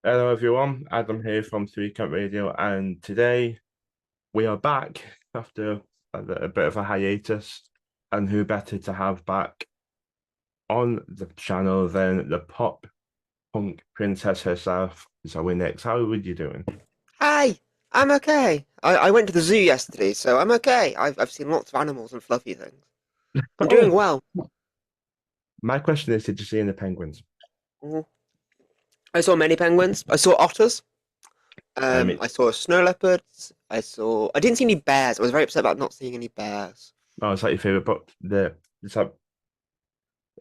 Hello, everyone. Adam here from Three Cut Radio, and today we are back after a bit of a hiatus. And who better to have back on the channel than the pop punk princess herself, Zoe Nix? How are you doing? Hi, I'm okay. I went to the zoo yesterday, so I'm okay. I've seen lots of animals and fluffy things. I'm doing Oh, well. my question is, did you see any penguins? Mhm. I saw many penguins. I saw otters. I mean, I saw snow leopards. I didn't see any bears. I was very upset about not seeing any bears. oh, is that your favorite? But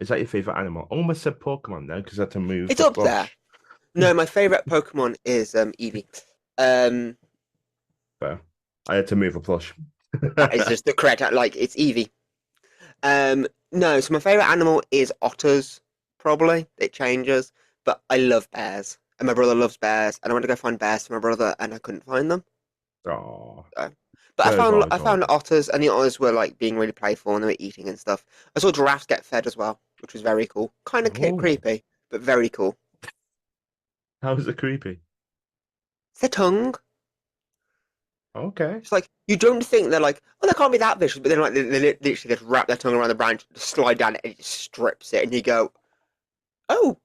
is that your favorite animal? Almost said Pokemon now because I had to move It's the up there. plush. No, my favorite Pokemon is Eevee. Um, But I had to move a plush. that is just the correct like it's Eevee. No, so my favorite animal is otters. Probably it changes, but I love bears, and my brother loves bears, and I went to go find bears for my brother, and I couldn't find them. Oh, So. But I there's found always I one. found otters, and the otters were like being really playful, and they were eating and stuff. I saw giraffes get fed as well, which was very cool. Kind of Oh, creepy, but very cool. how is it creepy? It's their tongue. Okay. It's like you don't think they're like, oh, they can't be that vicious, but then like they literally just wrap their tongue around the branch, slide down it, and it just strips it, and you go, oh,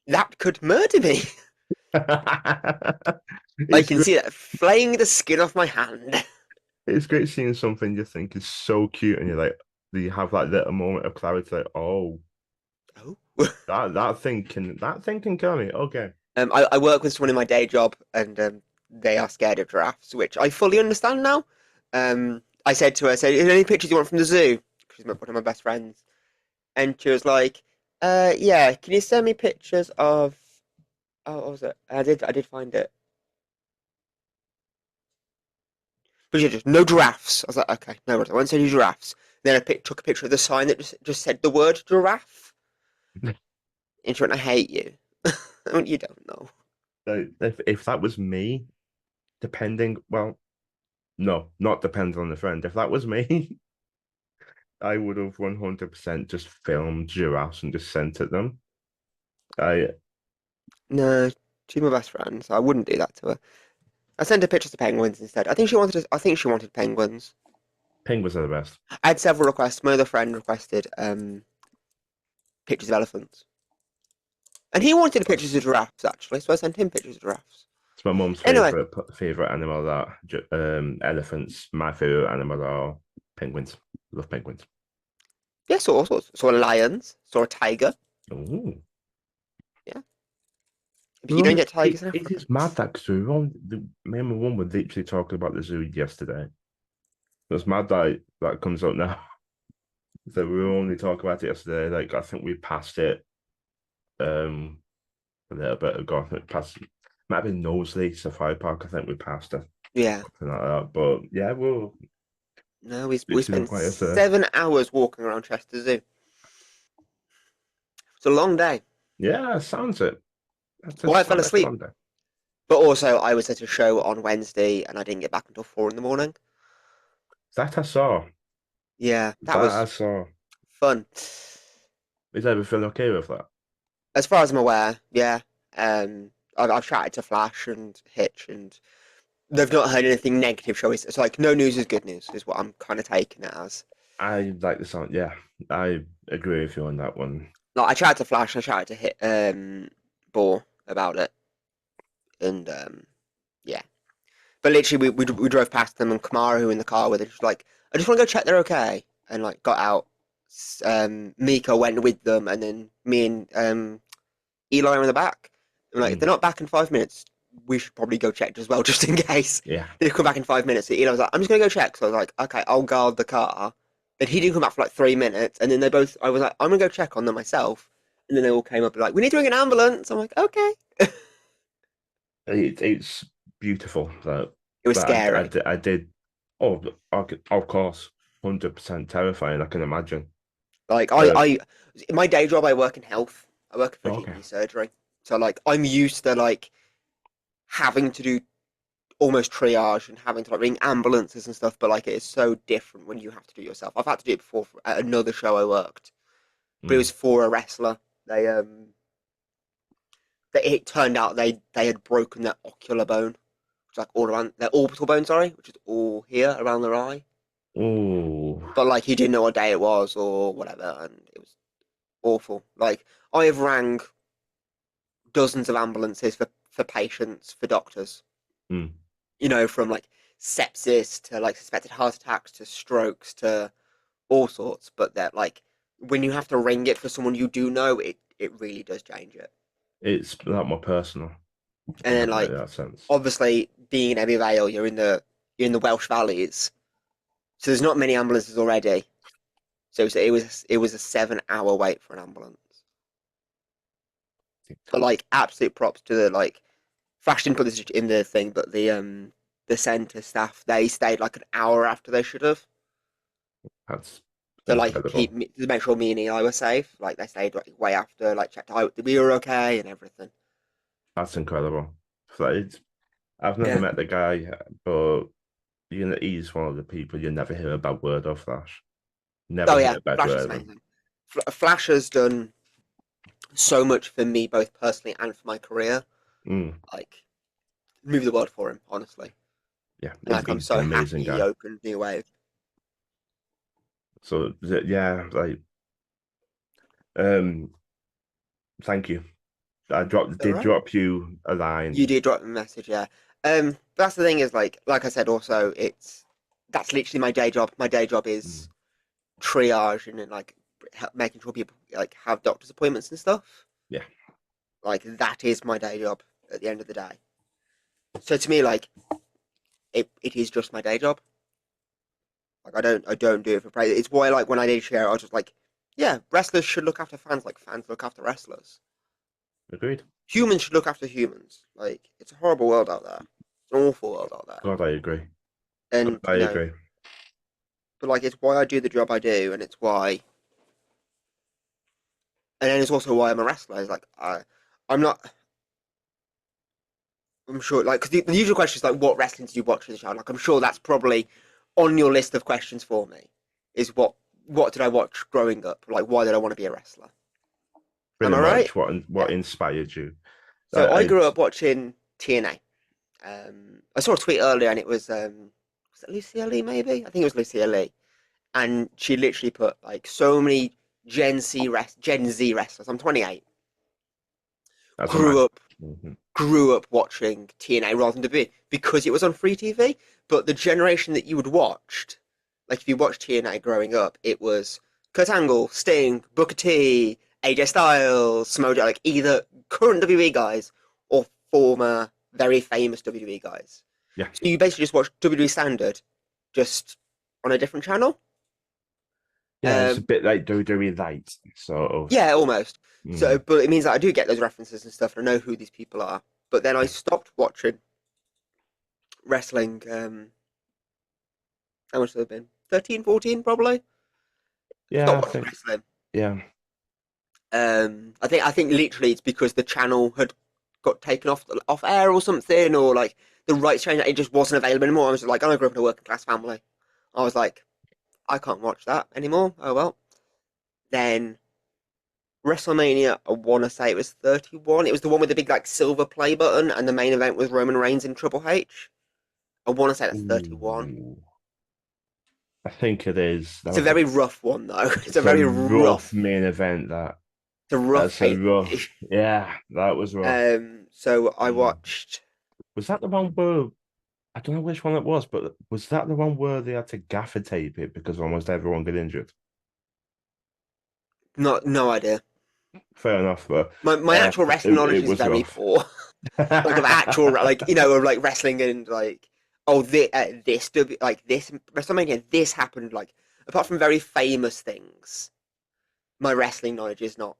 that could murder me. I It's can great. see that flaying the skin off my hand. It's great seeing something you think is so cute, and you're like, you have like little moment of clarity, like, oh, Oh. that thing can kill me. Okay. I work with someone in my day job, and they are scared of giraffes, which I fully understand now. I said to her, "I said, are there any pictures you want from the zoo?" She's one of my best friends, and she was like, yeah. Can you send me pictures of? Oh, what was it? I did find it. But she just no giraffes. I was like, okay, no worries. I won't send you giraffes. Then took a picture of the sign that just said the word giraffe. And she went, I hate you. I went, you don't know. So if that was me, depending, well, no, not depending on the friend. If that was me, I would have 100% just filmed giraffes and just sent it them. I No, she's my best friend, so I wouldn't do that to her. I sent her pictures of penguins instead. I think she wanted penguins. Penguins are the best. I had several requests. My other friend requested pictures of elephants, and he wanted pictures of giraffes actually, so I sent him pictures of giraffes. It's my mum's Anyway, favorite animal. That elephants. My favorite animal are penguins. Love penguins. yeah, saw all sorts. Saw lions. Saw a tiger. Oh, Yeah, but we're you don't only. get tigers in It Africa. is mad that because we were on me and my mum were literally talking about the zoo yesterday. It's mad that comes up now. So we were only talking about it yesterday. Like I think we passed it um a little bit ago. I think passed might have been Knowsley Safari Park. I think we passed it Yeah. something like that. But yeah, we'll No, we literally been spent quite yesterday. 7 hours walking around Chester Zoo. It's a long day. Yeah, sounds it. That's Well, I fell that's asleep, one day. but also I was at a show on Wednesday, and I didn't get back until 4 in the morning. That I saw. Yeah, that That I was saw. fun. Is everything okay with that? As far as I'm aware, yeah. I've chatted to Flash and Hitch, and they've not heard anything negative. Shall we? It's like no news is good news, is what I'm kind of taking it as. I like the sound. Yeah, I agree with you on that one. Like I chatted to Flash, I chatted to Hit Bor about it, and yeah. But literally, we drove past them, and Kamara, who in the car with it, was like, I just want to go check they're okay, and like got out. Mika went with them, and then me and Eli were in the back. I'm like, if they're Mm, not back in 5 minutes, we should probably go check as well, just in case. yeah. They come back in 5 minutes. So Eli was like, I'm just gonna go check. So I was like, okay, I'll guard the car. Then he didn't come back for like 3 minutes, and then I was like, I'm gonna go check on them myself. And then they all came up and like, we need to ring an ambulance. I'm like, okay. It's beautiful though. It was But scary. I did. Oh, of course, 100% terrifying. I can imagine. Like Uh, in my day job, I work in health. I work for okay. GP surgery. So like, I'm used to like having to do almost triage and having to like ring ambulances and stuff. But like, it is so different when you have to do it yourself. I've had to do it before at another show I worked, but it Mm. was for a wrestler. They that it turned out they had broken their ocular bone, which is like all around their orbital bone, sorry, which is all here around their eye. Oh, But like he didn't know what day it was or whatever, and it was awful. Like I have rang dozens of ambulances for patients, for doctors. mm. You know, from like sepsis to like suspected heart attacks to strokes to all sorts. But that like when you have to ring it for someone you do know, it really does change it. It's a lot more personal And in then like that sense. obviously being in Abbey Vale, you're in the Welsh Valleys, so there's not many ambulances already. So it was a 7 hour wait for an ambulance. But like absolute props to the like Flash didn't put this in the thing, but the centre staff they stayed like an hour after they should have That's to like incredible. to make sure me and Eli were safe. Like they stayed like way after, like checked out we were okay and everything. That's incredible. So I've never Yeah. met the guy, but he's one of the people you never hear a bad word of. Flash, Oh never hear yeah, a bad Flash is word of him. amazing. Flash has done so much for me, both personally and for my career. Mm, Like move the world for him, honestly. yeah, And like I'm he's an so amazing happy he guy. opened New Wave. So yeah, like um, thank you. I All did right. drop you a You line. did drop a message, yeah. That's the thing is like I said, also that's literally my day job. My day job Mm, is triage and like making sure people like have doctor's appointments and stuff. yeah, Like that is my day job at the end of the day. So to me, like it is just my day job. Like I don't do it for praise. It's why like when I did share, I was just like, yeah, wrestlers should look after fans like fans look after wrestlers. agreed. Humans should look after humans. Like it's a horrible world out there. It's an awful world out there. God, I agree. God, And I agree. but like it's why I do the job I do, and it's why, and then it's also why I'm a wrestler. It's like I'm not. I'm sure, like, because the usual question is like, what wrestling did you watch as a child? Like, I'm sure that's probably on your list of questions for me. Is what did I watch growing up? Like, why did I want to be a wrestler? Am Pretty I right? much what Yeah. inspired you. So I grew It's up watching TNA. I saw a tweet earlier, and it was it Lucia Lee? Maybe I think it was Lucia Lee, and she literally put like so many Gen Z wrestlers. I'm 28. as a man. Grew up Mhm. grew up watching TNA rather than WWE because it was on free TV. But the generation that you would watched, like if you watched TNA growing up, it was Kurt Angle, Sting, Booker T, AJ Styles, Samoa Joe, like either current WWE guys or former very famous WWE guys. Yeah, So you basically just watch WWE Standard, just on a different channel. yeah, it's a Um, bit like WWE Light, sort of. yeah, almost. So, Mm, but it means that I do get those references and stuff, and I know who these people are. But then I yeah, stopped watching wrestling. How much have they been? 13, 14, probably. yeah, Stopped I watching think, wrestling. yeah, I think literally it's because the channel had got taken off air or something, or like the rights changed. It just wasn't available anymore. I was like, I grew up in a working class family. I was like, I can't watch that anymore. Oh well. Then WrestleMania, I want to say it was 31. It was the one with the big like silver play button, and the main event was Roman Reigns and Triple H. I want to say that's 31. Ooh, I think it is. It's a very rough one though. It's a It's a very rough rough. main event. It's a rough That's a pay per view. rough. Yeah, that was rough. So I Mm. watched. Was that the one where I don't know which one it was, but was that the one where they had to gaffer tape it because almost everyone got injured? Not no idea. Fair enough, but My actual wrestling knowledge it is was very rough. poor. Like of actual like of like wrestling and like this WrestleMania this happened like apart from very famous things. My wrestling knowledge is not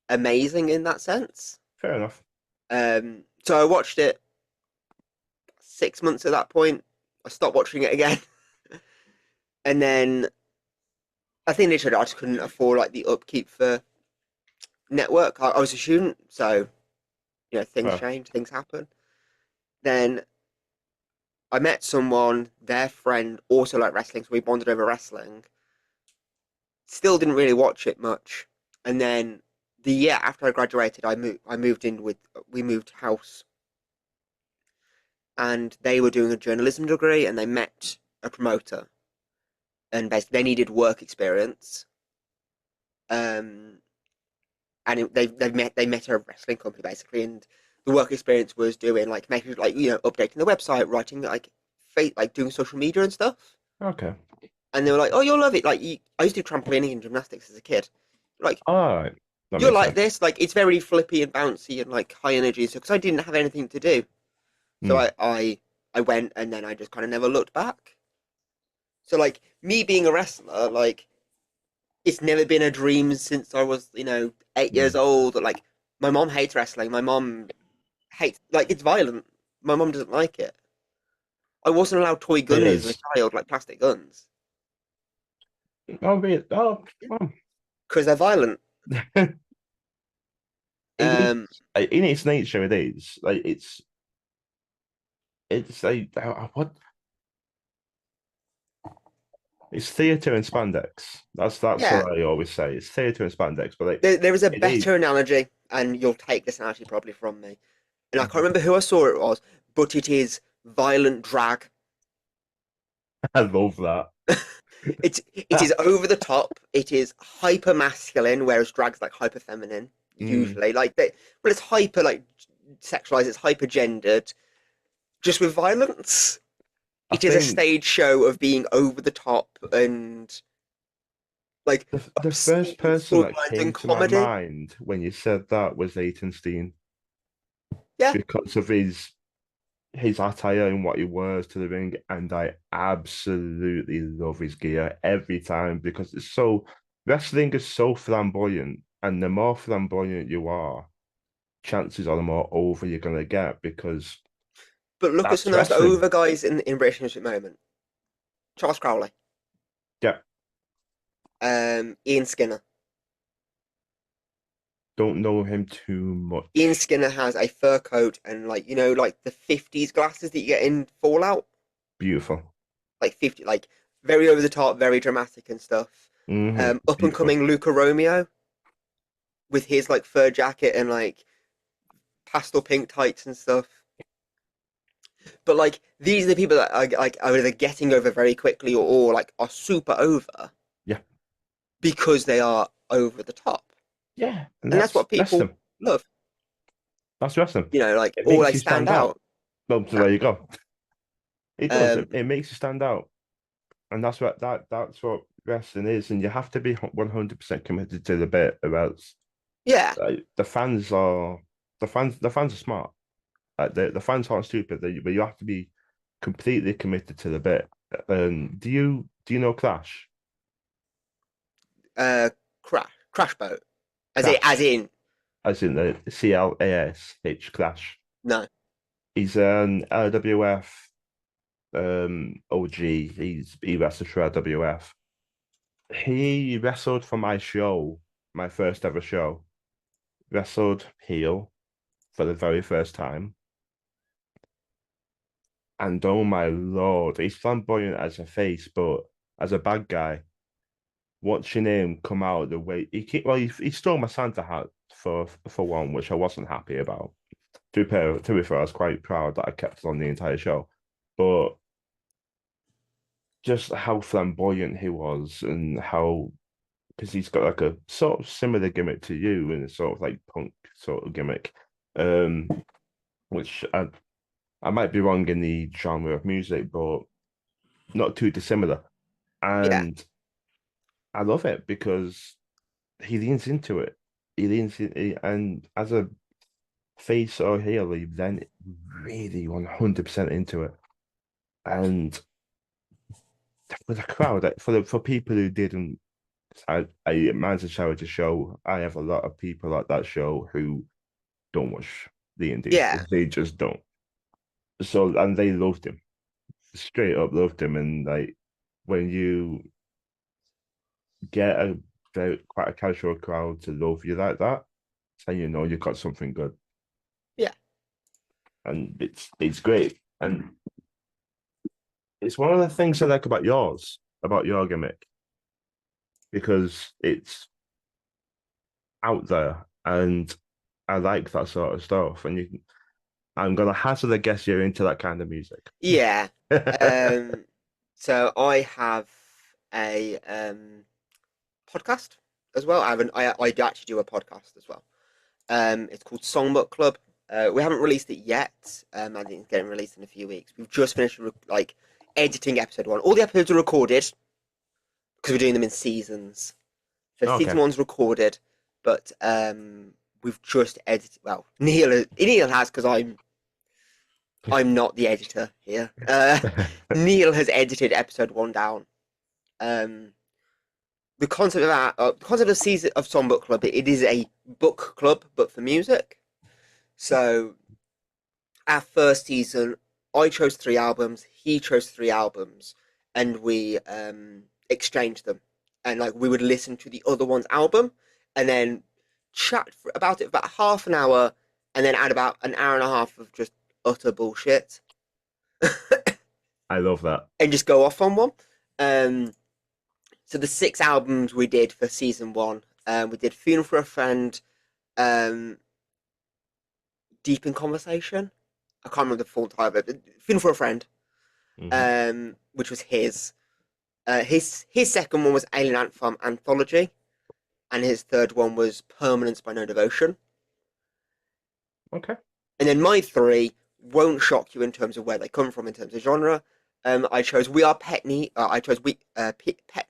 amazing in that sense. Fair enough. So I watched it 6 months at that point. I stopped watching it again, and then I think literally I just couldn't afford like the upkeep for network. I was a student, so things Well, change, things happen. Then I met someone, their friend also liked wrestling, so we bonded over wrestling. Still didn't really watch it much, and then the year after I graduated, we moved house, and they were doing a journalism degree, and they met a promoter, and basically they needed work experience. Um, and they met a wrestling company basically, and the work experience was doing like making like updating the website, writing like doing social media and stuff. Okay. And they were like, "Oh, you'll love it." I used to do trampolining and gymnastics as a kid. Like, All right. That you'll makes like sense. this. Like, it's very flippy and bouncy and like high energy. So, because I didn't have anything to do, so Mm. I went, and then I just kind of never looked back. So, like me being a wrestler, like it's never been a dream since I was 8 years Mm. old. Like, my mom hates wrestling. My mom hates like it's violent. My mom doesn't like it. I wasn't allowed toy It guns as a is. child, like plastic guns, Oh, well. because they're violent. It is Um, in its nature. It is like it's like what it's theater and spandex. That's yeah, what I always say. It's theater and spandex, but like there is a it is. better analogy, and you'll take this analogy probably from me. And I can't remember who I saw it was, but it is violent drag. I love that. It is over the top. It is hyper masculine, whereas drag's like hyper feminine. Mm, Usually, well, it's hyper like sexualized. It's hyper gendered, just with violence. I It is a think stage show of being over the top and like the obscene first person that storylines came and to my comedy. mind when you said that was Steen Yeah, because of his attire and what he wears to the ring, and I absolutely love his gear every time because it's so wrestling is so flamboyant, and the more flamboyant you are, chances are the more over you're gonna get because but look at some that's of the most wrestling. over guys in British at the moment. Charles Crowley, Yeah, Ian Skinner. don't know him too Ian much. Skinner has a fur coat and like the '50s glasses that you get in Fallout, Beautiful. like 50, like very over the top, very dramatic and stuff. Up and Beautiful. coming Luca Romeo with his like fur jacket and like pastel pink tights and stuff. But like these are the people that are either getting over very quickly or like are super over Yeah, because they are over the top, yeah, and and that's that's what people wrestling. love. That's wrestling. Like It or makes they you stand stand out. out. Well, so Nah. there you go. It does. Um, It makes you stand out, and that's what wrestling is. And you have to be 100% committed to the bit, or else yeah, the fans are the fans are smart. The fans aren't stupid. But you have to be completely committed to the bit. Do you know Clash? uh, crash boat, as Clash, in as in the CLASH Clash. no, He's an LWF OG. He wrestled for LWF. He wrestled for my show, my first ever show. Wrestled heel for the very first time. And oh my lord, he's flamboyant as a face, but as a bad guy, watching him come out the way he stole my Santa hat for one, which I wasn't happy about. To be fair, I was quite proud that I kept it on the entire show. But just how flamboyant he was and how because he's got like a sort of similar gimmick to you and a sort of like punk sort of gimmick. Um, which I might be wrong in the genre of music, but not too dissimilar. yeah, And I love it because he leans into it. He leans in, and as a face or heel, he then really 100% into it. And for the crowd, like, for people who didn't, I managed a charity show. I have a lot of people at that show who don't watch D&D. yeah, They just don't. So and they loved him, straight up loved him. And like when you get quite a casual crowd to love you like that, then you know you've got something good, yeah. and it's great. And it's one of the things I like about your gimmick, because it's out there and I like that sort of stuff. And I'm gonna hazard a guess you're into that kind of music. Yeah. Um, so I have a podcast as well. I do actually do a podcast as well. It's called Songbook Club. We haven't released it yet. I think it's getting released in a few weeks. We've just finished like editing episode 1. All the episodes are recorded because we're doing them in seasons. So season Okay. 1's recorded, but we've just edited. Well, Neil has because I'm not the editor here. Neil has edited episode 1 down. Um, the concept of season of Songbook Club, it is a book club, but for music. So our first season, I chose 3 albums, he chose 3 albums, and we exchanged them. And like we would listen to the other one's album, and then chat about it for about half an hour, and then add about an hour and a half of just utter bullshit, I love that. and just go off on one. Um, so the 6 albums we did for season 1, we did "Funeral for a Friend," um, "Deep in Conversation." I can't remember the full title, but "Funeral for a Friend," Hmm. which was his. His second one was Alien Ant Farm Anthology, and his third one was Permanence by No Devotion. Okay. And then my 3 won't shock you in terms of where they come from in terms of genre. I chose We Are Petney. I chose We Pet.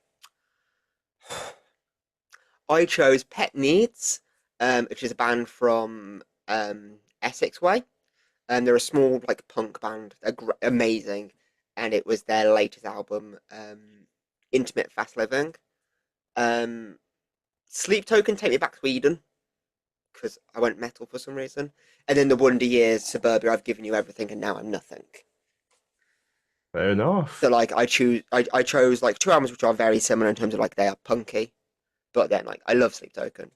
I chose Pet Needs, which is a band from Essex Way. They're a small like punk band. They're amazing, and it was their latest album, Intimate Fast Living. Um, Sleep Token, Take Me Back to Sweden, because I went metal for some reason. And then the Wonder Years, Suburbia, I've Given You Everything, and Now I'm Nothing. Fair So enough. like I chose like 2 albums which are very similar in terms of like they are punky, but then like I love Sleep Token.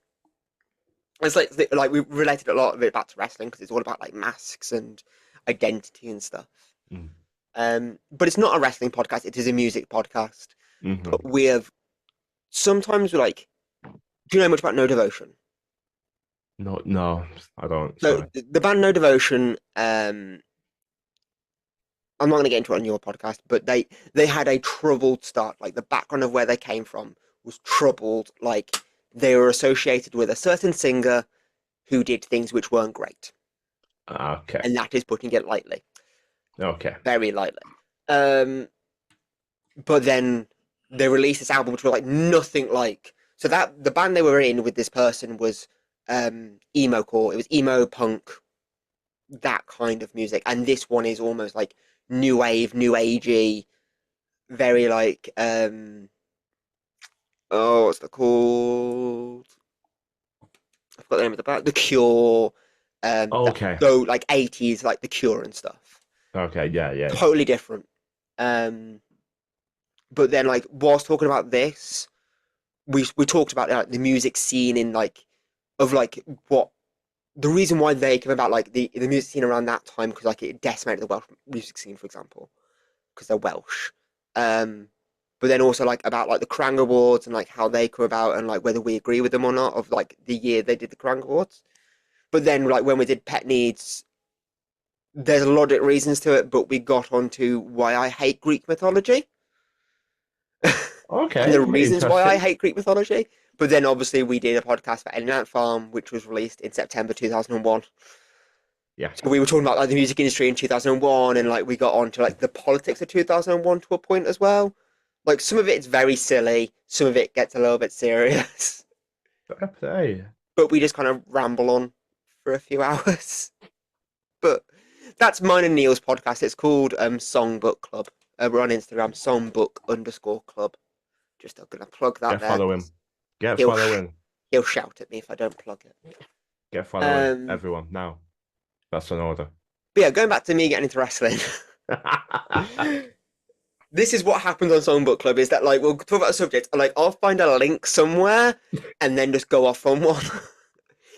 It's like we related a lot of it back to wrestling because it's all about like masks and identity and stuff. Mm. But it's not a wrestling podcast; it is a music podcast. Hmm. But we have sometimes we're like, do you know much about No Devotion? No, no, I don't. So Sorry. the band No Devotion, I'm not going to get into it on your podcast, but they had a troubled start. Like the background of where they came from was troubled. Like they were associated with a certain singer who did things which weren't great, Okay. and that is putting it lightly, Okay. very lightly. Um, but then they released this album which was like nothing like. So that the band they were in with this person was emo core. It was emo punk, that kind of music, and this one is almost like new wave, new agey, very like oh, what's that called? I forgot the name of the band. The Cure. That Okay. though like 80s, like The Cure and stuff. Okay. Yeah. Yeah. Yeah. Totally different. Um, but then like whilst talking about this, we talked about like the music scene in like of like what the reason why they came about, like the music scene around that time, because like it decimated the Welsh music scene, for example, because they're Welsh. Um, but then also like about like the Krang Awards and like how they come about and like whether we agree with them or not of like the year they did the Krang Awards. But then like when we did Pet Needs, there's a lot of reasons to it, but we got onto why I hate Greek mythology and the Okay. reasons why I Interesting. hate Greek mythology. But then obviously we did a podcast for Alien Ant Farm, which was released in September 2001. Yeah. So we were talking about like the music industry in 2001, and like we got on to like the politics of 2001 to a point as well. Like some of it's very silly, some of it gets a little bit serious, Fair play. but we just kind of ramble on for a few hours. But that's mine and Neil's podcast. It's called Songbook Club. We're on Instagram, songbook_club. Just I'm gonna plug that Get there following. because Get he'll sh- following. he'll shout at me if I don't plug it. Get following. Um, Everyone now. That's an order. but yeah, going back to me getting into wrestling. This is what happens on Songbook Club is that like we'll talk about a subject and like I'll find a link somewhere and then just go off on one.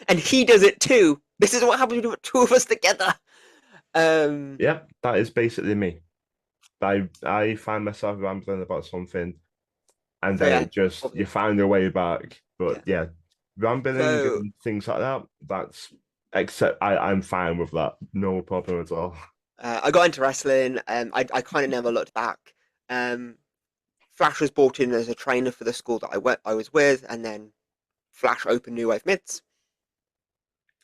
And he does it too. This is what happens when you put 2 of us together. Um Yeah, that is basically me. I find myself rambling about something, and so then yeah, it just you obviously, find your way back. But yeah. yeah, rambling So and things like that. That's except I'm fine with that. No problem at all. I got into wrestling. I kind of never looked back. Um, Flash was brought in as a trainer for the school that I was with, and then Flash opened New Wave Mids,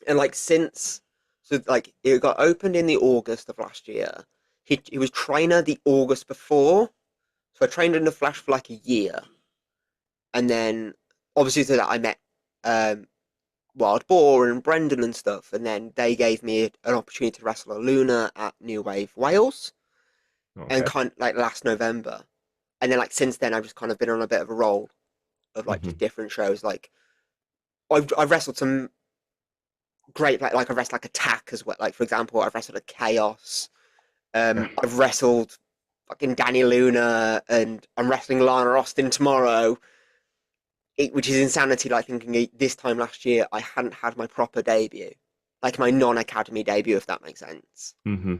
and like since so like it got opened in the August of last year. He was trainer the August before, so I trained in the Flash for like a year, and then obviously through that I met um, Wild Boar and Brendan and stuff, and then they gave me an opportunity to wrestle a Luna at New Wave Wales, and Okay. kind of, like last November, and then like since then I've just kind of been on a bit of a roll of like just Hmm. different shows. Like I've wrestled some great like I've wrestled like Attack as well. Like for example, I've wrestled a Chaos. Yeah. I've wrestled fucking Danny Luna, and I'm wrestling Lana Austin tomorrow. Which is insanity. Like thinking this time last year, I hadn't had my proper debut, like my non-academy debut, if that makes sense. Hmm.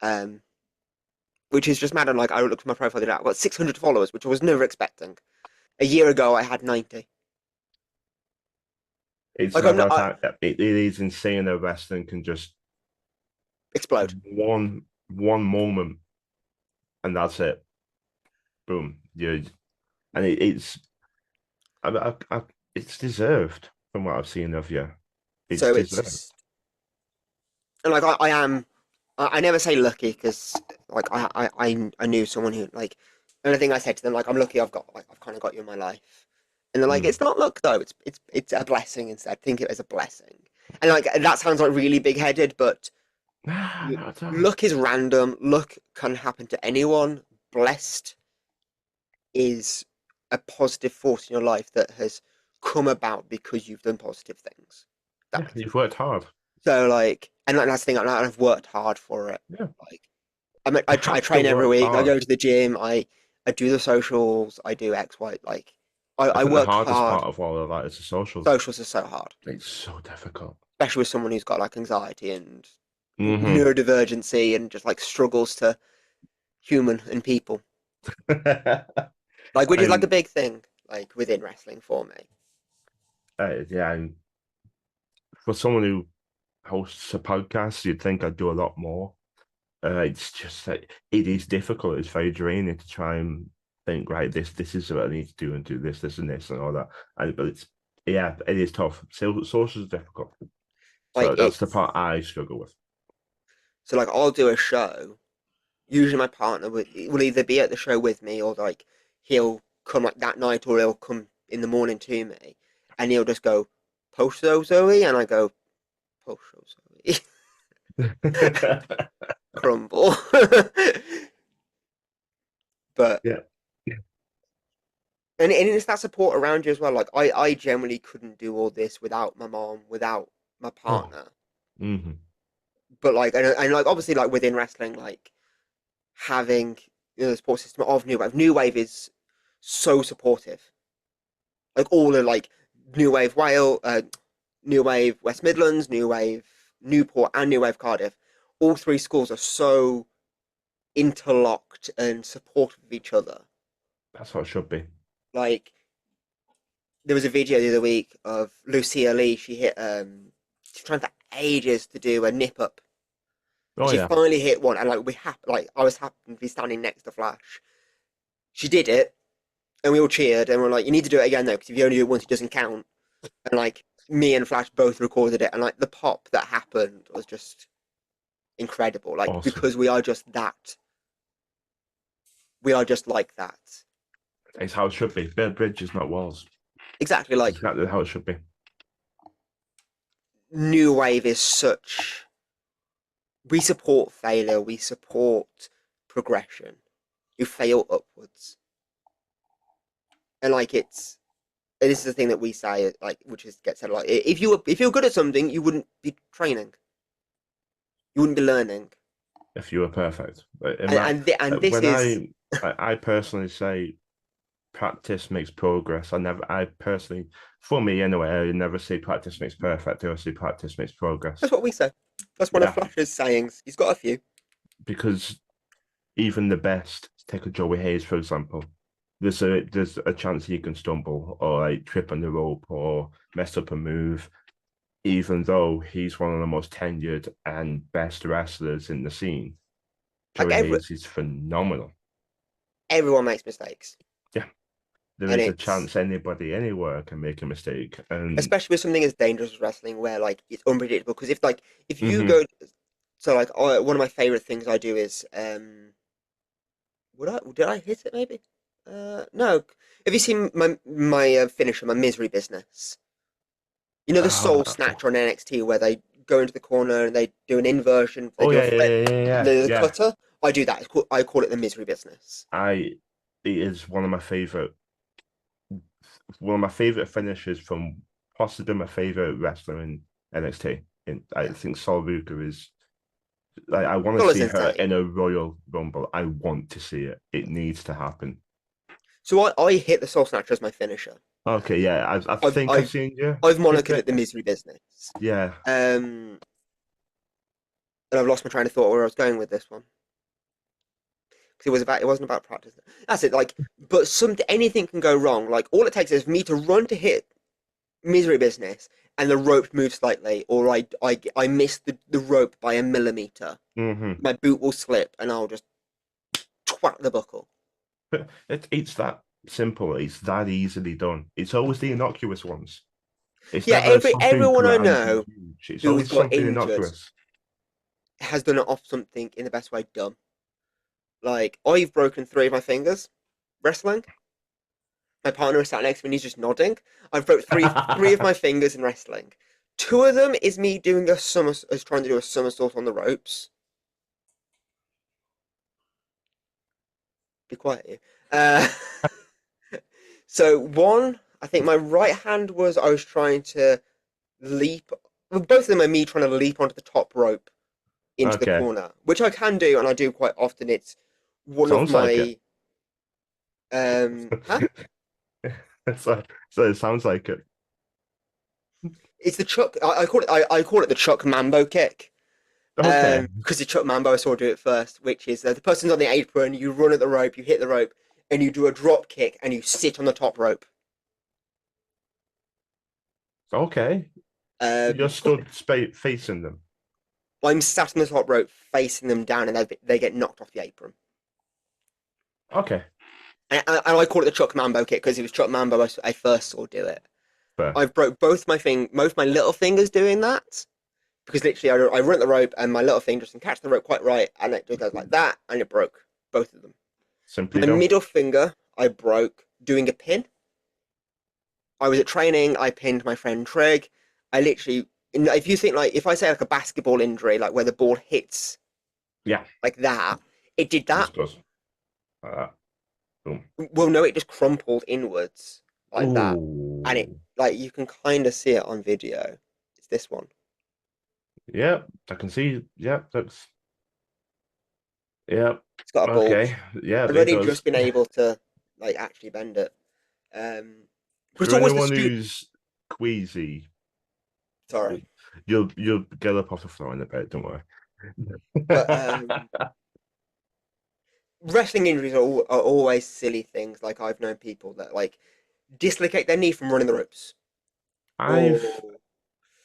Um, which is just mad. And like I looked at my profile today, I've got 600 followers, which I was never expecting. A year ago, I had 90. It's Like I'm never not a time. It is insane that wrestling can just explode. one moment and that's it. Boom. You and it's it's deserved from what I've seen of you. It's So it's deserved. just and like I am. I never say lucky because like I knew someone who like. And the thing I said to them like I'm lucky I've kind of got you in my life, and they're like Mm. it's not luck though it's a blessing instead. Think of it as a blessing, and like that sounds like really big headed, but Nah, not at all. luck is random. Luck can happen to anyone. Blessed is a positive force in your life that has come about because you've done positive things. That Yeah, makes you've sense. worked hard. So like, and like, that's the thing. I've worked hard for it. Yeah, Like, I you have to train every work week. I hard. go to the gym. I do the socials. I do X, Y. Like, I I think the work hardest hard. part of all of that is the socials. Socials are so hard, It's so difficult. especially with someone who's got like anxiety and Hmm. neurodivergency and just like struggles to human and people. Like, which is like a And big thing, like within wrestling for me. yeah, and for someone who hosts a podcast, you'd think I'd do a lot more. It's just like it is difficult. It's very draining to try and think, right, this is what I need to do and do this and this and all that. And but it's yeah, it is tough. Social is difficult. Like So that's the it's part I struggle with. so like I'll do a show. Usually my partner will either be at the show with me or like he'll come like that night or he'll come in the morning to me and he'll just go post show Zoe and I go post show Zoe crumble. But Yeah. and it's that support around you as well. Like I generally couldn't do all this without my mom, without my Oh. partner. Hmm. But like and like obviously like within wrestling, like having the support system of New Wave. New Wave is so supportive. Like all the like New Wave Wales, New Wave West Midlands, New Wave Newport, and New Wave Cardiff. All three schools are so interlocked and supportive of each other. That's what it should be. Like there was a video the other week of Lucia Lee. She's trying for ages to do a nip up, and Oh she yeah. finally hit one. And like I was happy to be standing next to Flash. She did it, and we all cheered, and we're like, "You need to do it again though, because if you only do it once, it doesn't count." And like me and Flash both recorded it, and like the pop that happened was just incredible. Like Awesome. because we are just like that. It's how it should be. Build bridges, not walls. Exactly. It's Like exactly how it should be. New Wave is such. We support failure. We support progression. You fail upwards, and like it's. And this is the thing that we say, like, which is gets said a lot. If you're good at something, you wouldn't be training. You wouldn't be learning. If you were perfect. But in And my and this when is I personally say practice makes progress. I personally, for me anyway, I never say practice makes perfect. I say practice makes progress. that's what we say. That's one of Yeah, Flash's sayings. He's got a few. because even the best, take a Joey Hayes for example. there's a chance he can stumble or like trip on the rope or mess up a move, even though he's one of the most tenured and best wrestlers in the scene. Like Joey Hayes is phenomenal. everyone makes mistakes, Yeah, there and is a it's chance anybody anywhere can make a mistake. And especially with something as dangerous as wrestling, where like it's unpredictable. Because if you mhm. go, so like one of my favorite things I do is would I did I hit it maybe? No. Have you seen my finisher, my misery business? You know the Soul Oh, Snatcher on NXT where they go into the corner and they do an inversion, they oh do a yeah, flip, yeah, yeah, and yeah, then the yeah. cutter. I do that. I call it the misery business. I It is one of my favorite finishes from possibly my favorite wrestler in NXT. And I Yeah, think Sol Ruka is like I want to Soul is see her insane. in a Royal Rumble. I want to see it. It needs to happen. So I hit the Soul Snatcher as my finisher. Okay, yeah, I I've think I've I've seen you I've hit monikered it. it the misery business. Yeah. Um, and I've lost my train of thought where I was going with this one because it wasn't about practice. That's it. Like, but anything can go wrong. Like, all it takes is me to run to hit misery business, and the rope moves slightly, or I miss the rope by a millimeter. Hmm. My boot will slip, and I'll just twat the buckle. But it's that simple. It's that easily done. It's always the innocuous ones. It's Yeah, never something everyone I grand and know huge. It's who's always got something injured innocuous. has done it off something in the best way dumb. Like, I've broken three of my fingers wrestling. My partner is sat next to me and he's just nodding. I've broke three of my fingers in wrestling. Two of them is me doing is trying to do a somersault on the ropes. Be quiet, you. Uh, so one, I think my right hand was I was trying to leap. Well, both of them are me trying to leap onto the top rope into the Okay, corner, which I can do and I do quite often. It's one of sounds like it. my huh? So it sounds like it. It's the Chuck. I call it the Chuck Mambo kick. Okay, Because the Chuck Mambo I saw do it first, which is the person's on the apron, you run at the rope, you hit the rope, and you do a drop kick and you sit on the top rope. okay. You're Um, stood facing them. I'm sat on the top rope facing them down, and they get knocked off the apron. Okay, And I call it the Chuck Mambo kick because it was Chuck Mambo I first saw do it. fair. I've broke both my little fingers doing that because literally I run the rope and my little finger doesn't catch the rope quite right, and it goes like that, and it broke both of them. Simply My done. middle finger I broke doing a pin. I was at training. I pinned my friend Trig. I literally, if you think like if I say like a basketball injury, like where the ball hits Yeah, like that, it did that. just goes like that. Boom. Well, no, it just crumpled inwards like that, and it Ooh. like you can kind of see it on video. It's this one. Yeah, I can see. Yeah, that's yeah. It's got a Okay. bulge. Yeah, I've it only does. just been able to like actually bend it. Um, but it's For always the anyone stupid. who's queasy, Sorry, you'll get up off the floor in a bit. Don't worry. but wrestling injuries are always silly things. Like I've known people that like dislocate their knee from running the ropes. I've Or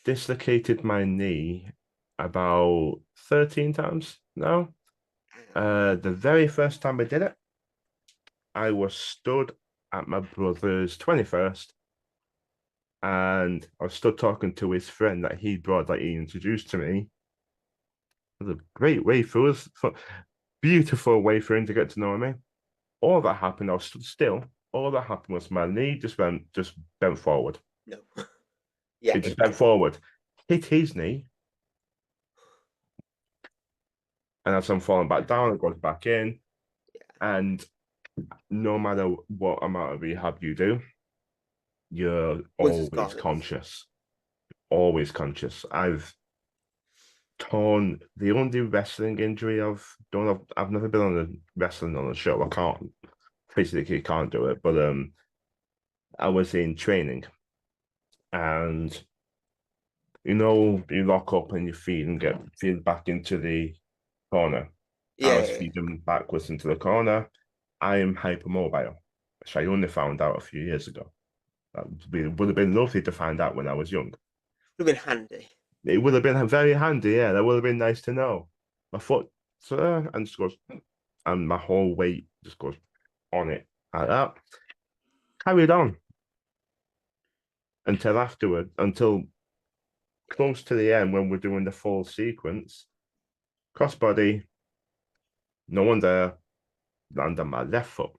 dislocated my knee about 13 times now. The very first time I did it, I was stood at my brother's 21st, and I was stood talking to his friend that he brought, that he introduced to me. It was a great way for us, beautiful way for him to get to know me. All that happened, I was stood still. All that happened was my knee just bent forward. no, yeah, It just it bent bent. forward, hit his knee, and as I'm falling back down, it goes back in. And no matter what amount of rehab you do, you're Once it's gone, it's always conscious. I've torn the only wrestling injury I've done. I've never been on a wrestling on a show. I can't physically can't do it, but I was in training, and you lock up on your feet and get feed back into the corner. I yeah, was yeah, yeah. feeding backwards into the corner. I am hypermobile. which I only found out a few years ago. Would have been lovely to find out when I was young. Would have been handy. It would have been very handy, yeah. That would have been nice to know. My foot, and just goes, and my whole weight just goes on it like that. Carried on until afterward, until close to the end when we're doing the full sequence. Crossbody, no one there, land on my left foot.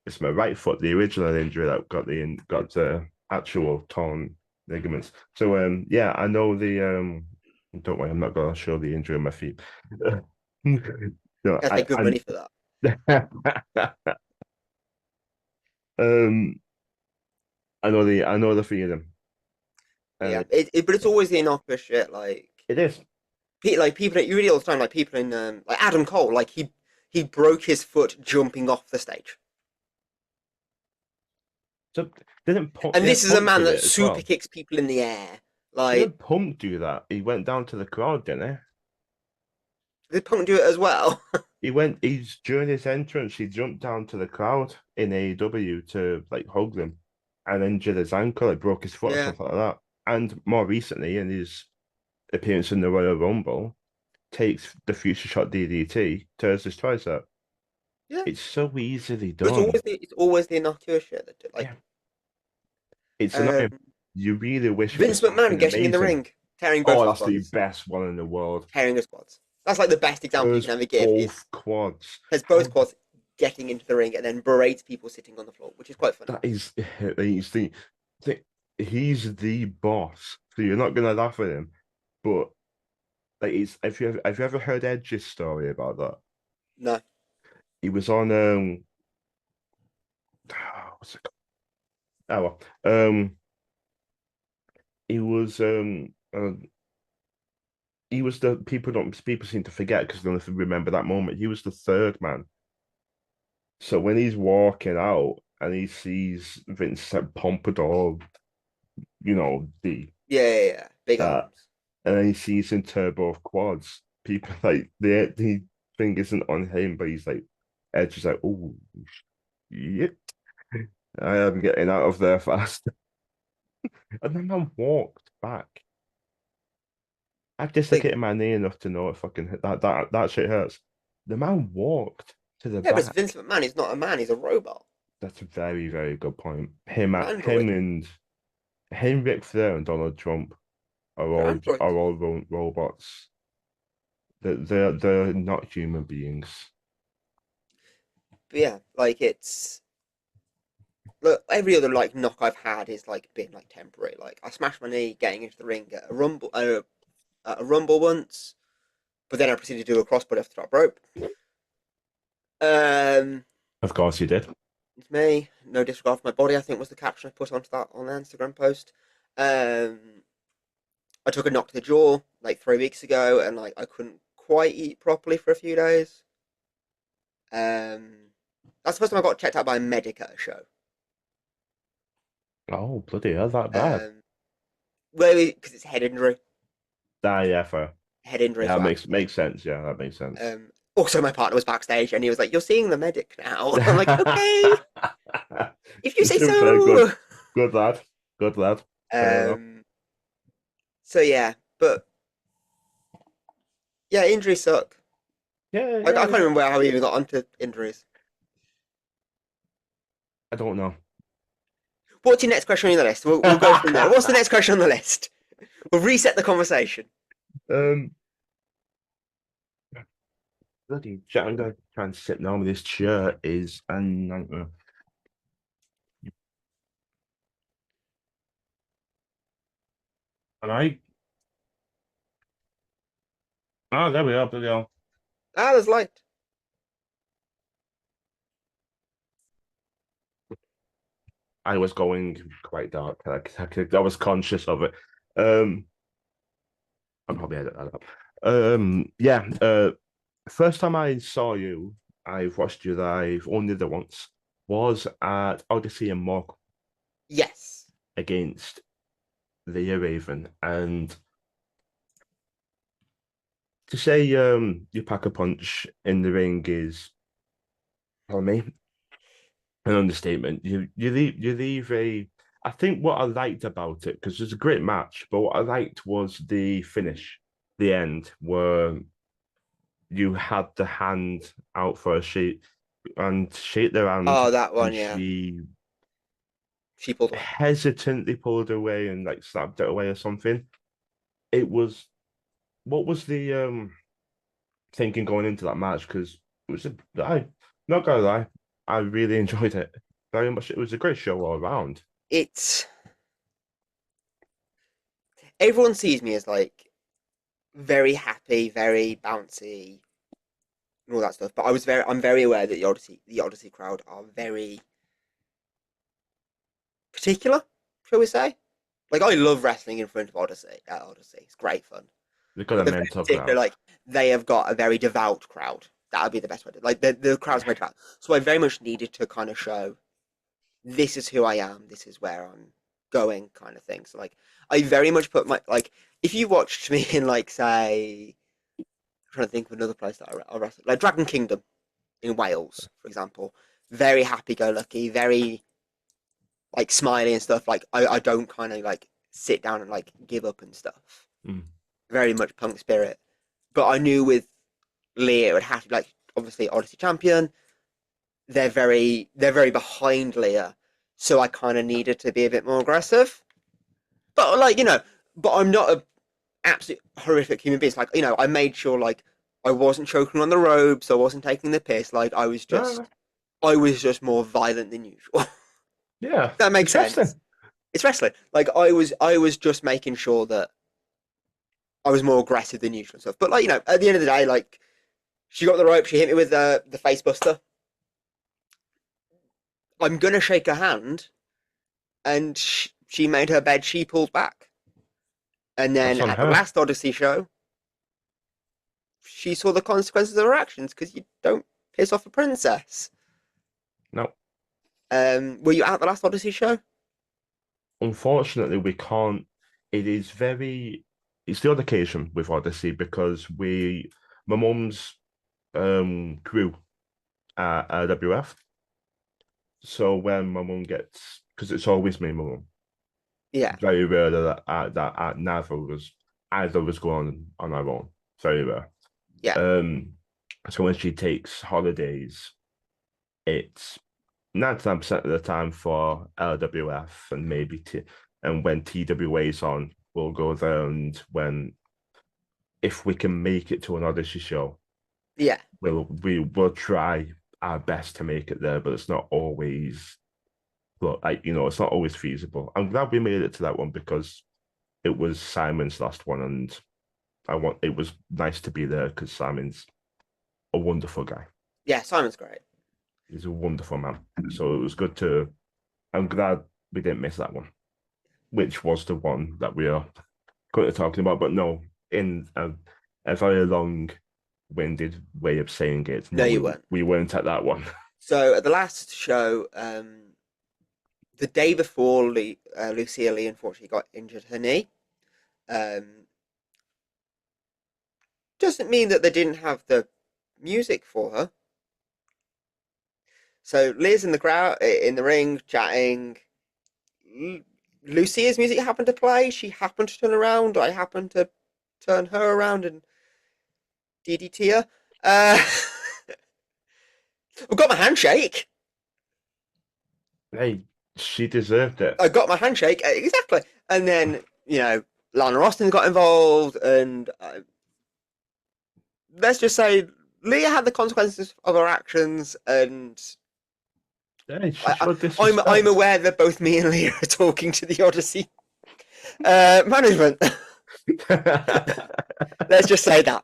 It's my right foot, the original injury that got the actual torn ligaments. So yeah, I know the don't worry, I'm not gonna show the injury on my feet. No, Gotta pay good money for that. um I know the feeling. Yeah, Uh, but it's always the innocuous shit. it is. Like people that you read all the time, like people in like Adam Cole, like he broke his foot jumping off the stage. So And this didn't is a Punk man do that it as super well? kicks people in the air. Like, Didn't Punk do that? He went down to the crowd, didn't he? did Punk do it as well? He's during his entrance, he jumped down to the crowd in AEW to like hug them and injured his ankle, like broke his foot or Yeah, something like that. And more recently, in his appearance in the Royal Rumble, takes the future shot DDT, tears his tricep. yeah. It's so easily But done. it's always the innocuous shit that Yeah. like It's um, annoying. You really wish it was Vince McMahon something getting in the amazing. ring, tearing both Oh, his that's the quads, best one in the world. tearing his quads. That's like the best example you There's can ever give. Is both quads. has both How quads getting into the ring and then berates people sitting on the floor, which is quite funny. that is he's the he's the boss. So you're not gonna laugh at him. But like it's have you ever heard Edge's story about that? No, He was on what's it called? Oh well. He was he was the people seem to forget because they don't remember that moment. He was the third man. So when he's walking out and he sees Vincent Pompadour, the big that, arms. and then he sees in turbo quads, people like the thing isn't on him, but he's like Edge is like, oh yep, I am getting out of there fast. And then I walked back. I've Big. dislocated my knee enough to know it fucking that shit hurts. The man walked to the Yeah, but Vince back. McMahon is not a man; he's a robot. That's a very, very good point. They're android. Him, Ric Flair, and Donald Trump They're androids. are all robots. They're not human beings. But yeah, like it's look, every other like knock I've had is like been like temporary. Like I smashed my knee getting into the ring at a rumble once, but then I proceeded to do a crossbody off the top rope. Um, Of course, you did. it's me. No disregard for my body. I think was the caption I put onto that on the Instagram post. Um, I took a knock to the jaw like 3 weeks ago, and like I couldn't quite eat properly for a few days. That's the first time I got checked out by a medic at a show. Oh, bloody hell, that bad. Um, well, because it's head injury. Ah, yeah, fair. Head injury, Yeah, so that I had to go. makes sense. Yeah, that makes sense. Also, my partner was backstage, and he was like, "You're seeing the medic now." I'm like, "Okay, if you say To be fair, so." good lad, good lad. Fair enough. Um, so yeah, but yeah, injuries suck. Yeah, I yeah, can't remember how we even got onto injuries. I don't know. What's your next question on the list? We'll go from there. What's the next question on the list? We'll reset the conversation. um, bloody shit, I'm gonna try and sit down with this chair is a nightmare. And there we are, bloody hell. Ah, there's light. I was going quite dark. I was conscious of it. Um, I'll probably edit that up. Yeah. First time I saw you, I've watched you live only the once. Was at Odyssey and Mock Yes. against the Raven, and to say you pack a punch in the ring is, pardon me, an understatement. You leave a. I think what I liked about it, because it was a great match, but what I liked was the finish, the end, where you had the hand out for a shake and shake their hand, Oh, that one, and yeah. she She pulled away. hesitantly pulled away and like slapped it away or something. It was what was the thinking going into that match? Because it was I not gonna lie, I really enjoyed it very much. It was a great show all around. It's everyone sees me as like very happy, very bouncy, and all that stuff. But I'm very aware that the Odyssey crowd are very particular, shall we say? Like I love wrestling in front of Odyssey. At Odyssey, it's great fun. They got But a they're very mental particular. crowd. Like they have got a very devout crowd. That would be the best way to like the crowd's Yeah, very devout. So I very much needed to kind of show this is who I am. This is where I'm going, kind of thing. So like I very much put my like if you watched me in like say I'm trying to think of another place that I wrestled like Dragon Kingdom in Wales, for example. Very happy-go-lucky, very like smiley and stuff. Like I don't kind of like sit down and like give up and stuff. mm. Very much punk spirit. But I knew with Leah it would have to be like obviously Odyssey champion. They're very behind Leah. So I kind of needed to be a bit more aggressive. But like, but I'm not a absolute horrific human being. It's like, I made sure like I wasn't choking on the ropes, I wasn't taking the piss, like Uh, I was just more violent than usual. yeah, That makes it's wrestling. sense. It's wrestling. Like I was just making sure that I was more aggressive than usual and stuff. But like, at the end of the day, like she got the rope, she hit me with the face buster. I'm gonna shake her hand, and she made her bed. She pulled back, and then That's on at the her. last Odyssey show, she saw the consequences of her actions because you don't piss off a princess. No, Were you at the last Odyssey show? unfortunately, we can't. It is very. It's the odd occasion with Odyssey because my mum's crew at WF. So when my mum gets, because it's always me, and my mum. Yeah, Very rare that neither of us either of us go on our own. Very rare. yeah, Um, so when she takes holidays, it's 99% of the time for LWF and and when TWA is on, we'll go there and when if we can make it to an Odyssey show, yeah, we will try our best to make it there, but it's not always it's not always feasible. I'm glad we made it to that one because it was Simon's last one and it was nice to be there because Simon's a wonderful guy. yeah. Simon's great. He's a wonderful man. So it was good to I'm glad we didn't miss that one, which was the one that we are currently talking about. But no, in a very long-winded way of saying it, No, no, you we weren't. we weren't at that one. So at the last show, the day before Lucia Lee unfortunately got injured her knee. Um, doesn't mean that they didn't have the music for her. So Liz in the crowd, in the ring, chatting. Lucia's music happened to play. She happened to turn around. I happened to turn her around and DDT her. Uh, I got my handshake. Hey, she deserved it. I got my handshake exactly, and then Lana Austin got involved, and let's just say Leah had the consequences of her actions, and Hey, she I, showed I'm disrespect. aware that both me and Leah are talking to the Odyssey management. Let's just say that.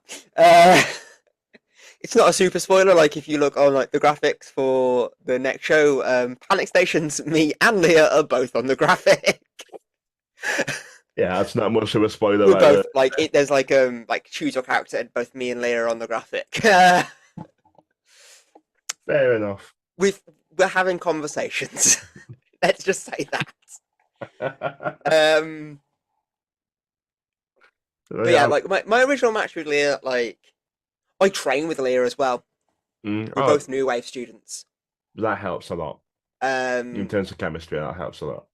It's not a super spoiler. Like if you look on like the graphics for the next show, Panic Stations, me and Leah are both on the graphic. Yeah, that's not much of a spoiler We're right there. both like it. There's like choose your character, and both me and Leah are on the graphic. Fair enough. We've we're having conversations. Let's just say that. But yeah, Yeah. like my original match with Leah, like I train with Leah as well. We're Oh, both new wave students. that helps a lot. In Um, terms of chemistry, that helps a lot.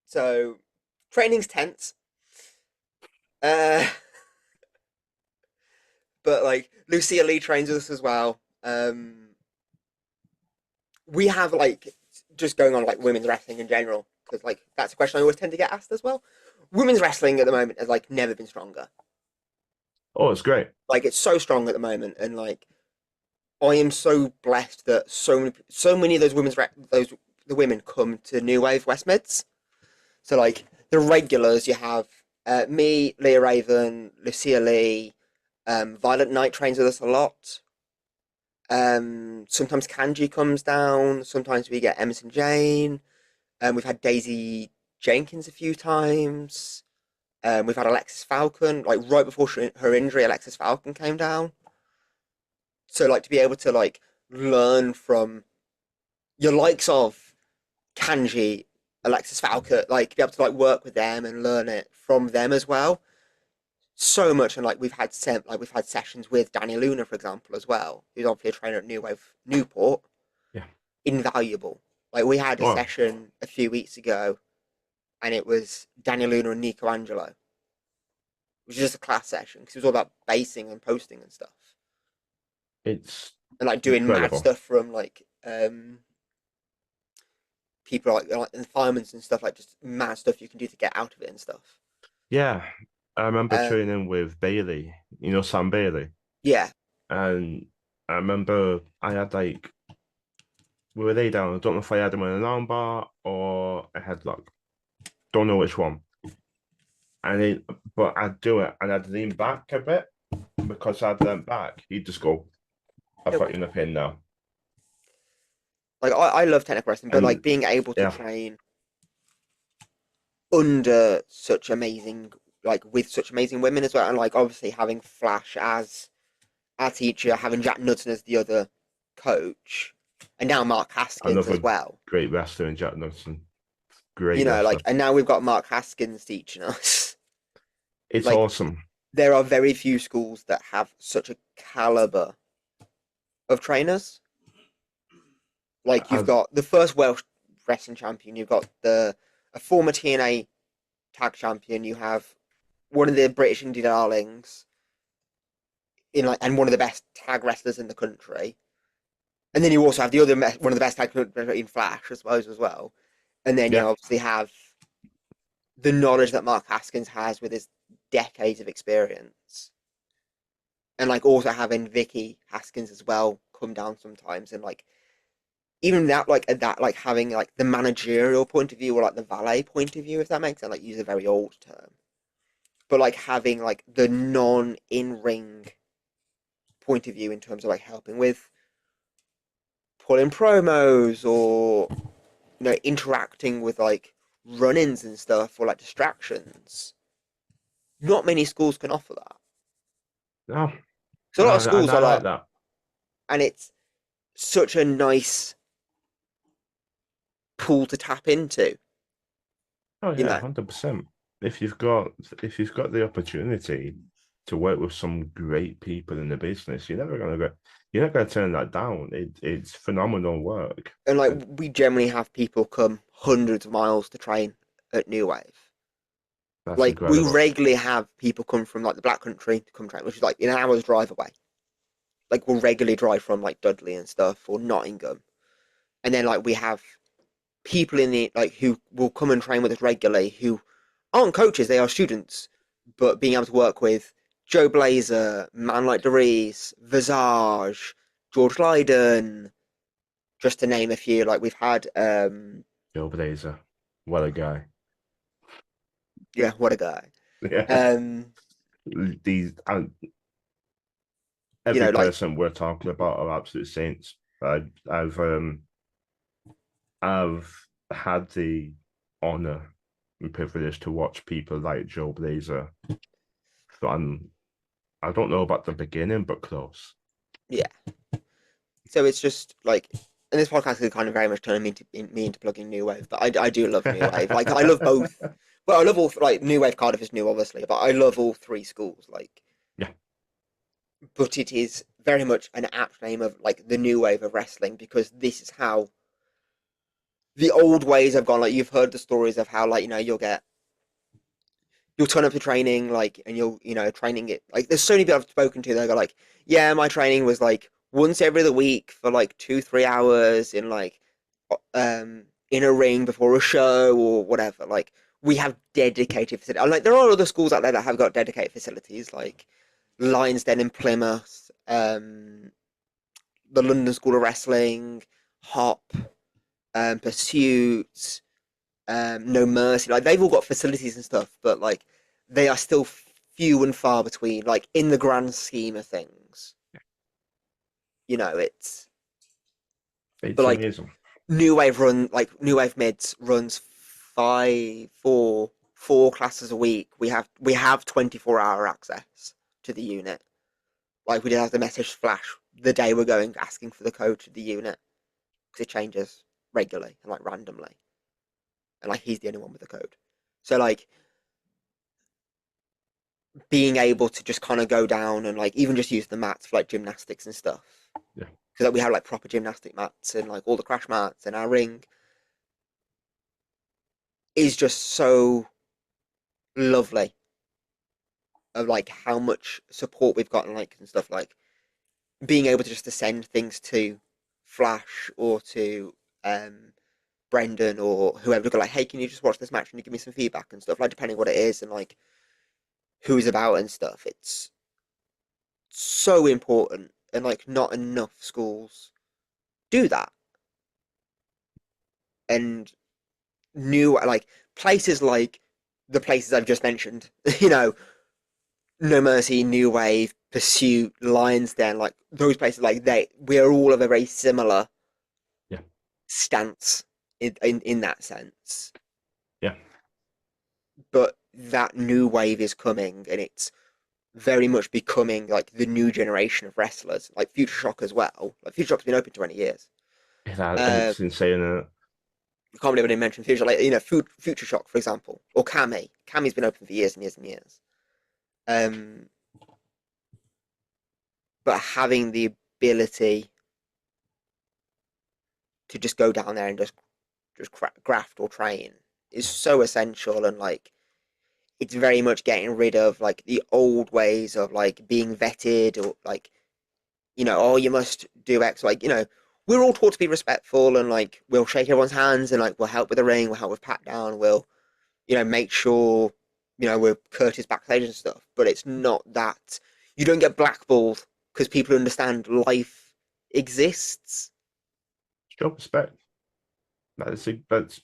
so training's tense. Uh, but like Lucia Lee trains with us as well. We have like just going on like women's wrestling in general because like that's a question I always tend to get asked as well. Women's wrestling at the moment has like never been stronger. Oh, it's great. Like it's so strong at the moment, and like I am so blessed that so many of those the women come to New Wave West Mids. So like the regulars, you have me, Leah Raven, Lucia Lee, Violet Knight trains with us a lot. Sometimes Kanji comes down. Sometimes we get Emerson Jane. We've had Daisy Jenkins a few times. We've had Alexis Falcon. Like right before her injury, Alexis Falcon came down. So like to be able to like learn from your likes of Kanji, Alexis Falcon, like be able to like work with them and learn it from them as well. So much, and like we've had sessions with Danny Luna, for example, as well, who's obviously a trainer at New Wave Newport. Yeah. Invaluable. Like we had a Oh, session a few weeks ago, and it was Danny Luna and Nico Angelo, which is just a class session because it was all about basing and posting and stuff, it's and like doing mad incredible. stuff from like people like environments and stuff, like just mad stuff you can do to get out of it and stuff. Yeah. I remember Um, training with Bailey, Sam Bailey. yeah, And I remember I had like, we were laid down. I don't know if I had him on an armbar or a headlock. Don't know which one. But I'd do it and I'd lean back a bit because I'd lean back. He'd just go, I've nope. got you in the pin now. Like I love technical wrestling, but like And being able to yeah, train under such amazing, like with such amazing women as well, and like obviously having Flash as our teacher, having Jack Nutten as the other coach, and now Mark Haskins as another well. great wrestler in Jack Nelson. You Great know, wrestler. like, and now we've got Mark Haskins teaching us. It's Like, awesome. there are very few schools that have such a caliber of trainers. Like, you've I, got the first Welsh wrestling champion, you've got a former TNA tag champion, you have one of the British indie darlings in like, and one of the best tag wrestlers in the country. And then you also have the other one of the best tag in Flash, I suppose, as well. And then you yeah, obviously have the knowledge that Mark Haskins has with his decades of experience, and like also having Vicky Haskins as well come down sometimes, and like even that like at that like having like the managerial point of view or like the valet point of view, if that makes sense. Like use a very old term, but like having like the non in ring point of view in terms of like helping with pulling promos or interacting with like run-ins and stuff or like distractions. Not many schools can offer that. no, So a lot of and schools I are like, like that. and it's such a nice pool to tap into. Oh You yeah, know, 100%. If you've got the opportunity to work with some great people in the business, you're not gonna turn that down. It's phenomenal work. and like we generally have people come hundreds of miles to train at New Wave. That's Like we incredible. regularly have people come from like the Black Country to come train, which is like an hour's drive away. Like we'll regularly drive from like Dudley and stuff or Nottingham, and then like we have people in the like who will come and train with us regularly who aren't coaches, they are students, but being able to work with Joe Blazer, Man Like Derice, Visage, George Lydon, just to name a few. Like we've had Joe Blazer, what a guy. yeah, what a guy. Yeah, Um, these every like person we're talking about are absolute saints. I've had the honor and privilege to watch people like Joe Blazer. So I don't know about the beginning, but close. yeah. So it's just like and this podcast is kind of very much turning me into plugging New Wave, but I do love New Wave. Like I love both. Well, I love all like New Wave Cardiff is new, obviously, but I love all three schools. Like, Yeah, but it is very much an apt name of like the new wave of wrestling because this is how the old ways have gone. Like you've heard the stories of how like you'll turn up to training like and you'll training it like there's so many people I've spoken to that go like yeah my training was like once every other week for like 2-3 hours in like in a ring before a show or whatever. Like we have dedicated facilities. Like there are other schools out there that have got dedicated facilities like Lions Den in Plymouth, the London School of Wrestling, Hop, Pursuit, No Mercy. Like they've all got facilities and stuff, but like they are still few and far between. Like in the grand scheme of things, it's but It's like amazing. New Wave Mids runs four classes a week. We have 24-hour access to the unit. Like we did have the message flash the day we're going asking for the code to the unit because it changes regularly and like randomly, and like he's the only one with the code. So like being able to just kind of go down and like even just use the mats for like gymnastics and stuff. Yeah. Because like, we have like proper gymnastic mats and like all the crash mats and our ring is just so lovely of like how much support we've gotten like and stuff like being able to just to send things to Flash or to Brendan or whoever to go like, hey, can you just watch this match and you give me some feedback and stuff like depending what it is and like who it's about and stuff. It's so important and like not enough schools do that. And new like places like the places I've just mentioned, No Mercy, New Wave, Pursuit, Lions Den, like those places, like we're all of a very similar Yeah. stance in that sense. Yeah. But that new wave is coming, and it's very much becoming like the new generation of wrestlers, like Future Shock as well. Like Future Shock's been open 20 years. It's insane. I can't believe I didn't mention Future, like Future Shock, for example, or Cammy. Cammy's been open for years and years and years. Um, but having the ability to just go down there and just graft or train is so essential, and like it's very much getting rid of like the old ways of like being vetted or like oh you must do X, like we're all taught to be respectful and like we'll shake everyone's hands and like we'll help with the ring, we'll help with pat down, we'll make sure we're courteous backstage and stuff, but it's not that you don't get blackballed because people understand life exists. Show respect. That's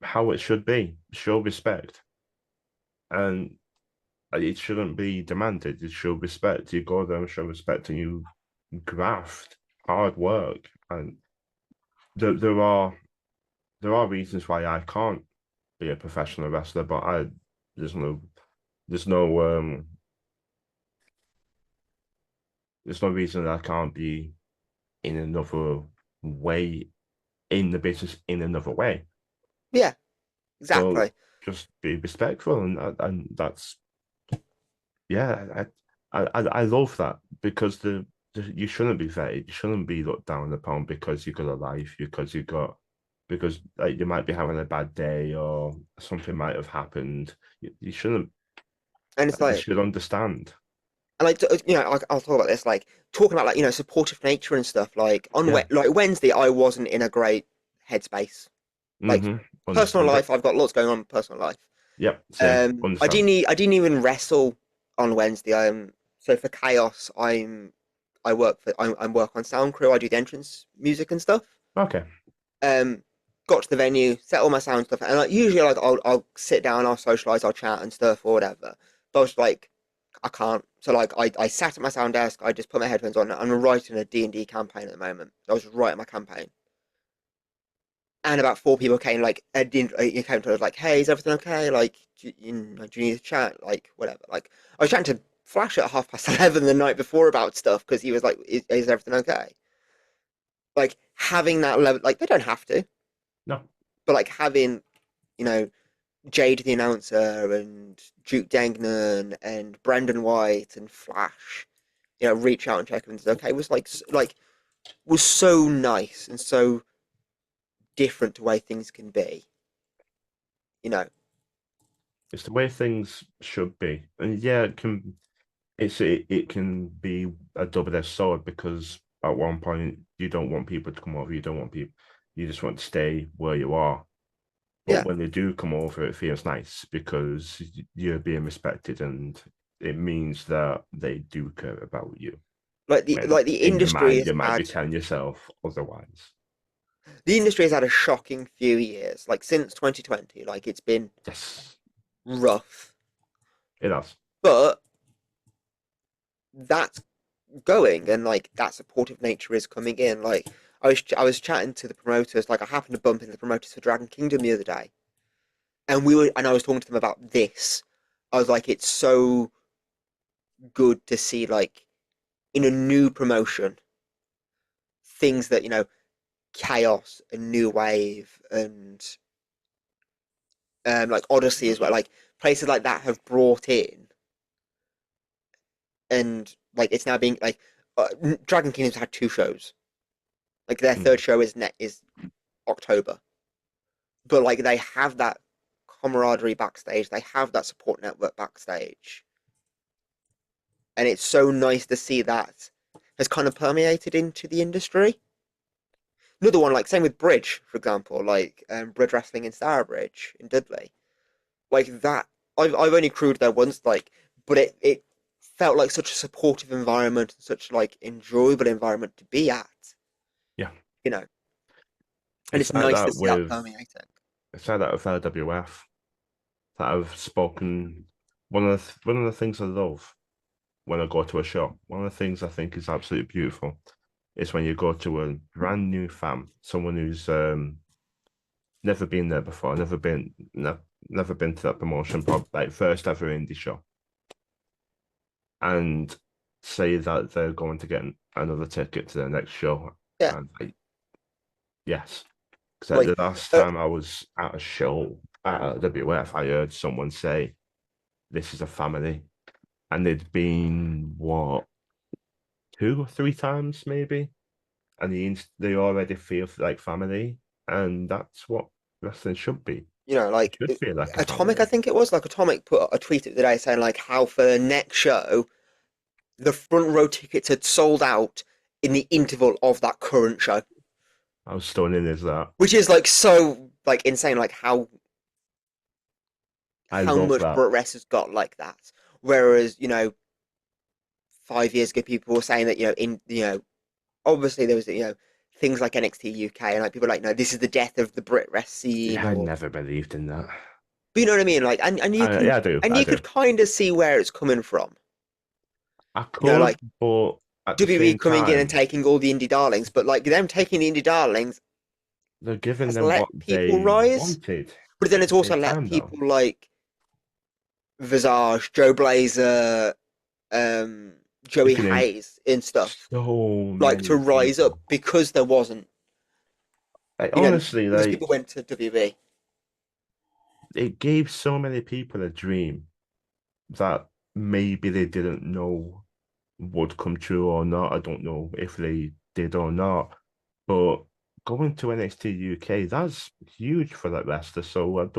how it should be. Show respect, and it shouldn't be demanded. You show respect. You go there and show respect, and you graft hard work. And there, there are there are reasons why I can't be a professional wrestler, but there's no there's no um there's no reason that I can't be in another way in the business in another way. Yeah, So exactly. just be respectful, and that's yeah. I love that because you shouldn't be vetted. You shouldn't be looked down upon because you got a life, because like you might be having a bad day or something might have happened. You shouldn't. And it's You like, should understand. and like I'll talk about this, like talking about like supportive nature and stuff. Like Yeah. like Wednesday, I wasn't in a great headspace. Like personal Understand it. life, I've got lots going on in personal life. Yep. Same. I Understand. didn't I didn't even wrestle on Wednesday. So for Chaos, I'm work on sound crew. I do the entrance music and stuff. Okay. Um, got to the venue, set all my sound stuff, and like usually like I'll sit down, I'll socialize, I'll chat and stuff or whatever. But I was like, I can't. So like I sat at my sound desk, I just put my headphones on. I'm writing a D&D campaign at the moment. I was writing my campaign, and about four people came like you came to us like, hey, is everything okay? Like, do you need to chat? Like, whatever. Like, I was chatting to Flash at 11:30 the night before about stuff because he was like, is everything okay? Like having that level, like they don't have to, No. but like having you know Jade the announcer and Duke Degnan and Brendan White and Flash, reach out and check if it's okay was like was so nice and so different to way things can be. You know, It's the way things should be, and yeah, it can be a double-edged sword because at one point you don't want people to come over, you don't want people, you just want to stay where you are. But yeah, when they do come over, it feels nice because you're being respected, and it means that they do care about you. When like the in your industry mind, has you might be had telling yourself otherwise. a shocking few years. Like since 2020, like it's been Yes, rough, it has. but that's going, and like that supportive nature is coming in. Like I was chatting to the promoters. Like I happened to bump into the promoters for Dragon Kingdom the other day, and I was talking to them about this. I was like, it's so good to see like in a new promotion things that chaos and new wave and like Odyssey as well, like places like that have brought in, and like it's now being like Dragon Kingdom's had two shows. Like their third Mm. show is October, but like they have that camaraderie backstage, they have that support network backstage, and it's so nice to see that has kind of permeated into the industry. Another one, like same with Bridge, for example, like Bridge Wrestling in Stourbridge in Dudley, like that. I've only crewed there once, like, but it felt like such a supportive environment, such like enjoyable environment to be at, Yeah, you know, and it's it's like nice to that see that with permeating. it's like that with LWF that I've spoken. One of the things I love when I go to a show, one of the things I think is absolutely beautiful is when you go to a brand new fan, someone who's never been there before, never been to that promotion, probably like first ever indie show, and say that they're going to get another ticket to the next show, Yeah, and like, yes, because like the last uh, time I was at a show at WF, I heard someone say, "This is a family," and they'd been what 2 or 3 times maybe, and they already feel like family, and that's what wrestling should be. It like should feel like a Atomic, family. I think it was like Atomic put a tweet the other day saying like how for the next show the front row tickets had sold out in the interval of that current show, How stunning is that? which is like so like insane, like I how love much that. Burt Rest has got like that. Whereas 5 years ago people were saying that obviously there was things like NXT UK and like people were like no this is the death of the Brit Rest scene Yeah, I or never believed in that. but you know what I mean like and you can Yeah, I do. and I you do. could kind of see where it's coming from. I could, Like but at the WWE same coming in and time, taking all the indie darlings, but like them taking the indie darlings they're giving has them let what people they rise, wanted but then at it's the also same let time, though. people like Visage, Joe Blazer, um, You Joey can name Hayes and stuff so like to many rise up people. because there wasn't, Like, you know, honestly, because people like went to WB. it gave so many people a dream that maybe they didn't know would come true or not. I don't know if they did or not. But going to NXT UK, that's huge for that wrestler. So I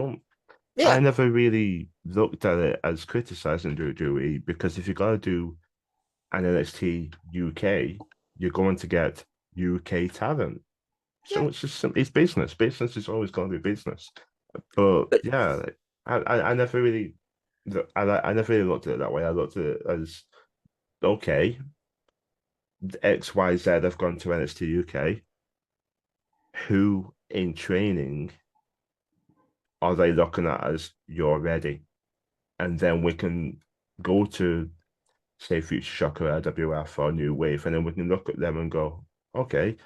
Yeah, never really looked at it as criticizing Drew because if you got to do an NXT UK, you're going to get UK talent. yeah, So it's just it's business. Business is always going to be business. But but yeah, I never really I never really looked at it that way. I looked at it as okay, XYZ have gone to NXT UK. Who in training are they looking at as you're ready? And then we can go to say Future Shock or LWF or New Wave, and then we can look at them and go, okay,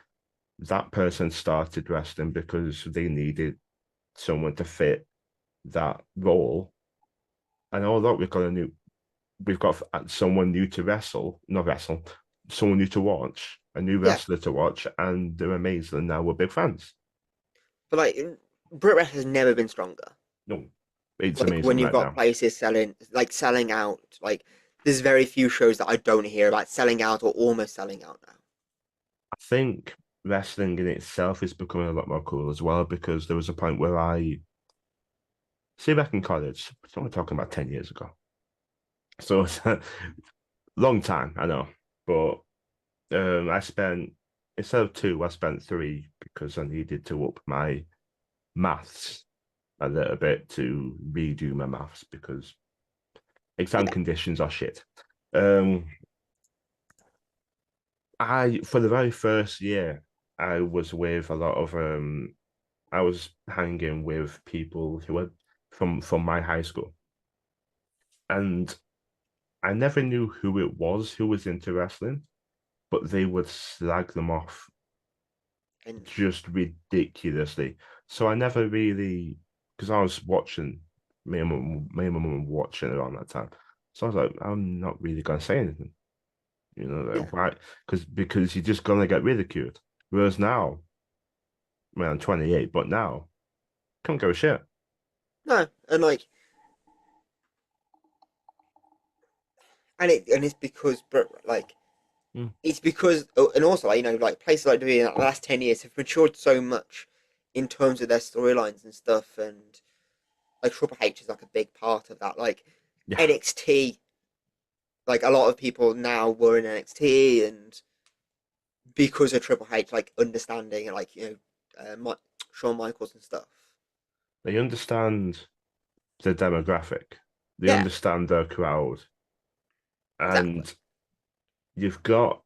that person started wrestling because they needed someone to fit that role. And although we've got someone new to wrestle, not wrestle, someone new to watch, a new yeah, wrestler to watch, and they're amazing. And now we're big fans. but like Brit Rest has never been stronger. No, it's Like when amazing you've right got now. places selling out, like there's very few shows that I don't hear about selling out or almost selling out now. I think wrestling in itself is becoming a lot more cool as well because there was a point where I see back in college, so we're talking about 10 years ago. So it's a long time, I know. But I spent instead of two, I spent three because I needed to up my maths a little bit to redo my maths because exam Yeah. conditions are shit. Um, I for the very first year, I was with a lot of I was hanging with people who were from my high school, and I never knew who it was who was into wrestling, but they would slag them off And just ridiculously. So I never really, because I was watching, me and my mum were watching around that time. So I was like, I'm not really gonna say anything, yeah. like why? Because you're just gonna get ridiculed. Whereas now, well, I'm 28, but now, can't go shit. No, and like, and it's because, but like, Mm. it's because, and also like, like places like doing the last 10 years have matured so much in terms of their storylines and stuff, and like Triple H is like a big part of that. Like Yeah, NXT, like a lot of people now were in NXT, and because of Triple H, like understanding and like Shawn Michaels and stuff. they understand the demographic. They Yeah, understand their crowd, exactly. and you've got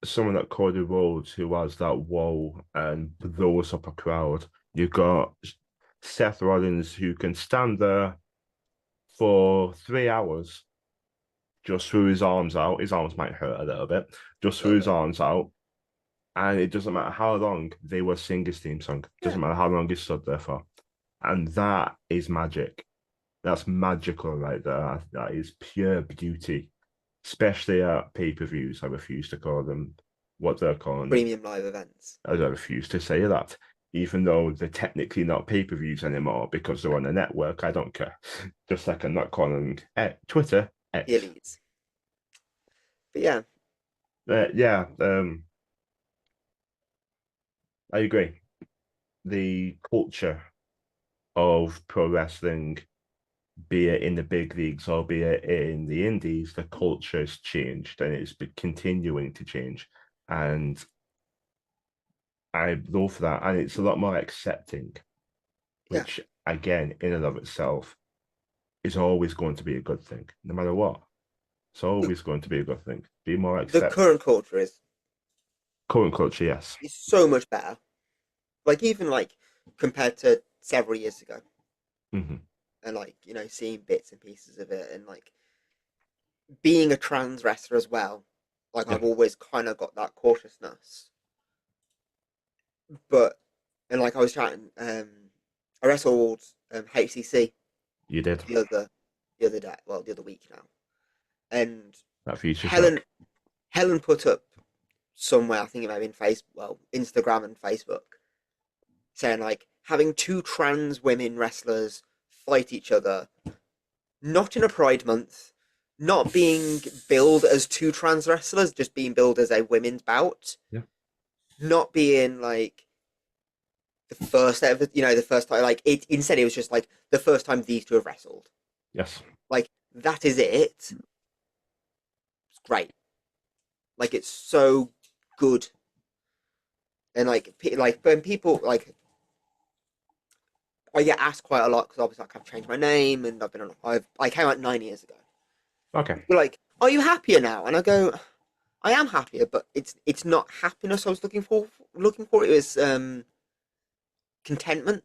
someone like Cody Rhodes who has that whoa and blows up a crowd. You've got Seth Rollins who can stand there for 3 hours, just threw his arms out. His arms might hurt a little bit, just A threw little his bit. arms out. And it doesn't matter how long they were singing his theme song, Yeah. doesn't matter how long he stood there for. And that is magic. That's magical right there. That is pure beauty, especially at pay-per-views. I refuse to call them what they're calling them. Premium live events. I refuse to say that, even though they're technically not pay-per-views anymore because they're on a network. I don't care. Just like I'm not calling Twitter The X. elites. But yeah, Yeah, I agree. The culture of pro wrestling, be it in the big leagues or be it in the indies, the culture has changed and it's been continuing to change. And I love that. And it's a lot more accepting, yeah. which again, in and of itself, is always going to be a good thing, no matter what. It's The, always going to be a good thing. Be more the accepting. current culture Current culture, yes. is so much better. Like even like compared to several years ago, Mm-hmm. and like seeing bits and pieces of it, and like being a trans wrestler as well. Like Yeah, I've always kind of got that cautiousness, but and like I was chatting, I wrestled HCC you did. the other the other day, well the other week now, and That future Helen shock. Helen put up somewhere, I think it might be in Instagram and Facebook, saying like having two trans women wrestlers fight each other, not in a Pride Month, not being billed as two trans wrestlers, just being billed as a women's bout, Yeah. not being like the first ever, the first time, like it. Instead, it was just like the first time these two have wrestled. Yes. Like that is it. It's great. Like it's so good, and like when people like I get asked quite a lot because obviously like, I've changed my name and I came out 9 years ago. Okay. People are like, are you happier now? And I go, I am happier, but it's not happiness I was looking for. Looking for it was contentment,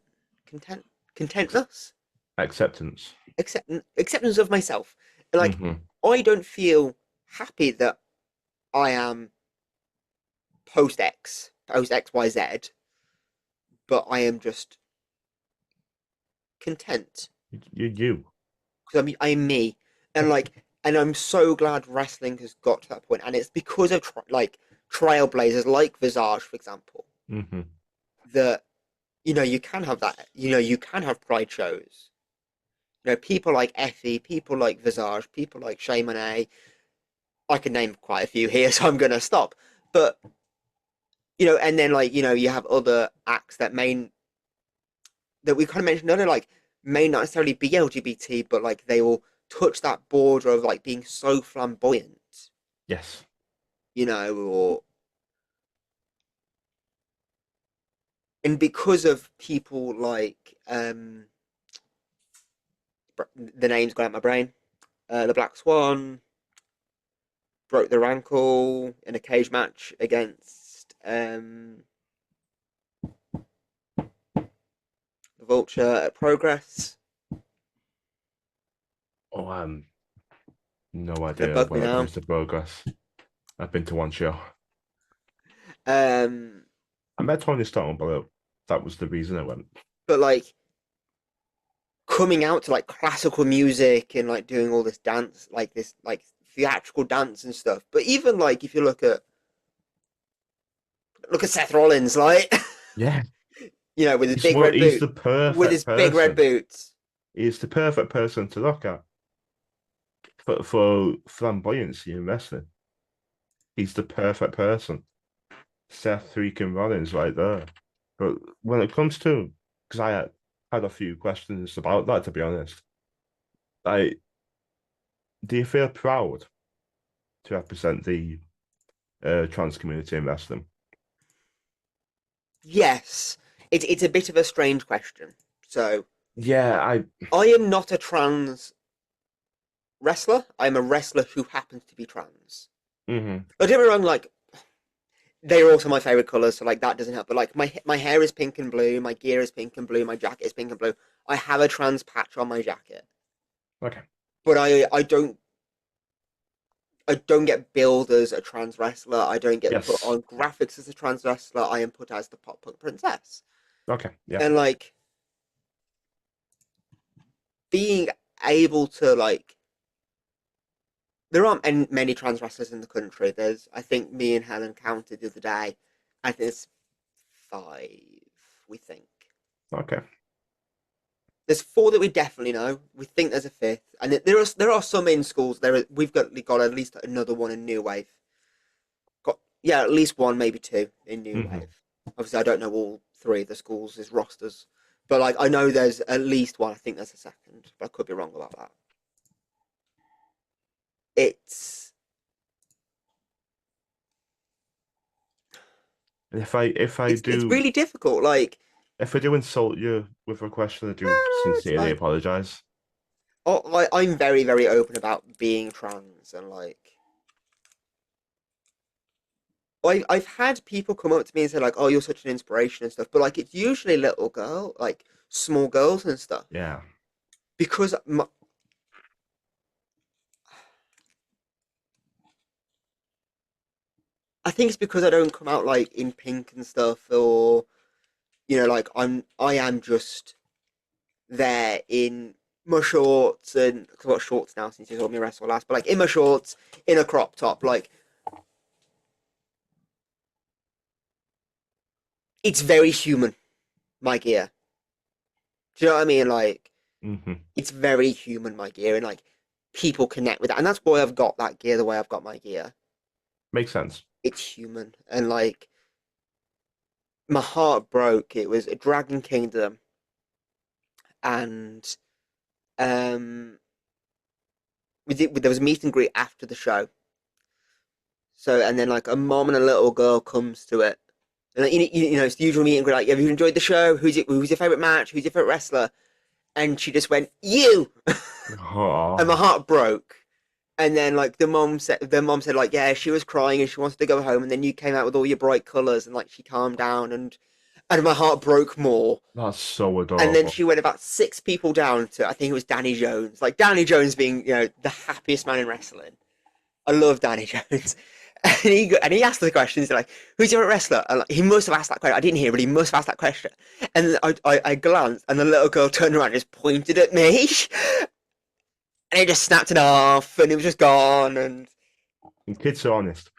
contentness, Acceptance. acceptance of myself. And like, Mm-hmm. I don't feel happy that I am post XYZ, but I am just content You. because I'm me, and Yeah. like, and I'm so glad wrestling has got to that point, and it's because of like trailblazers like Visage, for example, Mm-hmm. that you can have that, you can have pride shows. People like Effie, people like Visage, people like Shay Monet. I can name quite a few here, so I'm gonna stop. But and then like you have other acts that we kind of mentioned earlier, like may not necessarily be LGBT, but like they will touch that border of like being so flamboyant, Yes. or and because of people like the name's gone out my brain, the Black Swan broke their ankle in a cage match against the Vulture at Progress. Oh, no It's gonna idea bug me when it now. comes to progress. I've been to one show. Um, I met Tony Storm, but that was the reason I went. but like coming out to like classical music and like doing all this dance, like this like theatrical dance and stuff. But even like if you look at Seth Rollins, like Yeah, with his he's big red he's boot, the with perfect his big red person. boots. He's the perfect person to look at for flamboyancy in wrestling. He's the perfect person. Seth freaking Rollins right there. But when it comes to, because I had a few questions about that, to be honest. Like, do you feel proud to represent the trans community in wrestling? Yes, it's a bit of a strange question. So Yeah, I am not a trans wrestler. I'm a wrestler who happens to be trans. hmm But don't get me wrong, like they are also my favorite colors, so like that doesn't help. But like my hair is pink and blue, my gear is pink and blue, my jacket is pink and blue. I have a trans patch on my jacket, Okay. but I don't get billed as a trans wrestler. I don't get put Yes. on graphics as a trans wrestler. I am put as the pop punk princess, Okay. Yeah. and like being able to like there aren't many trans wrestlers in the country. I think me and Helen counted the other day. I think there's 5. We think Okay. there's 4 that we definitely know. We think there's a 5th, and there are some in schools. We've got at least another one in New Wave. Got yeah, at least one, maybe 2 in New hmm Wave. Obviously, I don't know all 3 of the schools' rosters, but like I know there's at least one. I think there's a second, but I could be wrong about that. It's And if I it's do really difficult. Like if I do insult you with a question, I do it's sincerely fine. apologize. I'm very very open about being trans and like I've had people come up to me and say like, "Oh, you're such an inspiration" and stuff, but like it's usually like small girls and stuff, Yeah. because I think it's because I don't come out like in pink and stuff, or like I am just there in my shorts and cause I've got shorts now since you saw me wrestle last, but like in my shorts, in a crop top, like it's very human, my gear. Do you know what I mean? Like hmm it's very human, my gear, and like people connect with that, and that's why I've got that gear the way I've got my gear. Makes sense. It's human, and like my heart broke. It was a Dragon Kingdom, and um, there was a meet and greet after the show. So and then like a mom and a little girl comes to it, and like, it's the usual meet and greet. Like, have you enjoyed the show? Who's your favorite match? Who's your favorite wrestler? And she just went you, and my Oh, heart broke. And then like the mom said like yeah she was crying and she wanted to go home, and then you came out with all your bright colors and like she calmed down, and my heart broke more. that's so And then adorable. she went about 6 people down to I think it was Danny Jones, like Danny Jones being the happiest man in wrestling. I love Danny Jones. And he asked the question. He's like, "Who's your wrestler?" And like, he must have asked that question. I didn't hear, but he must have asked that question. And I glanced, and the little girl turned around and just pointed at me, and he just snapped it off, and it was just gone. And And kids are honest.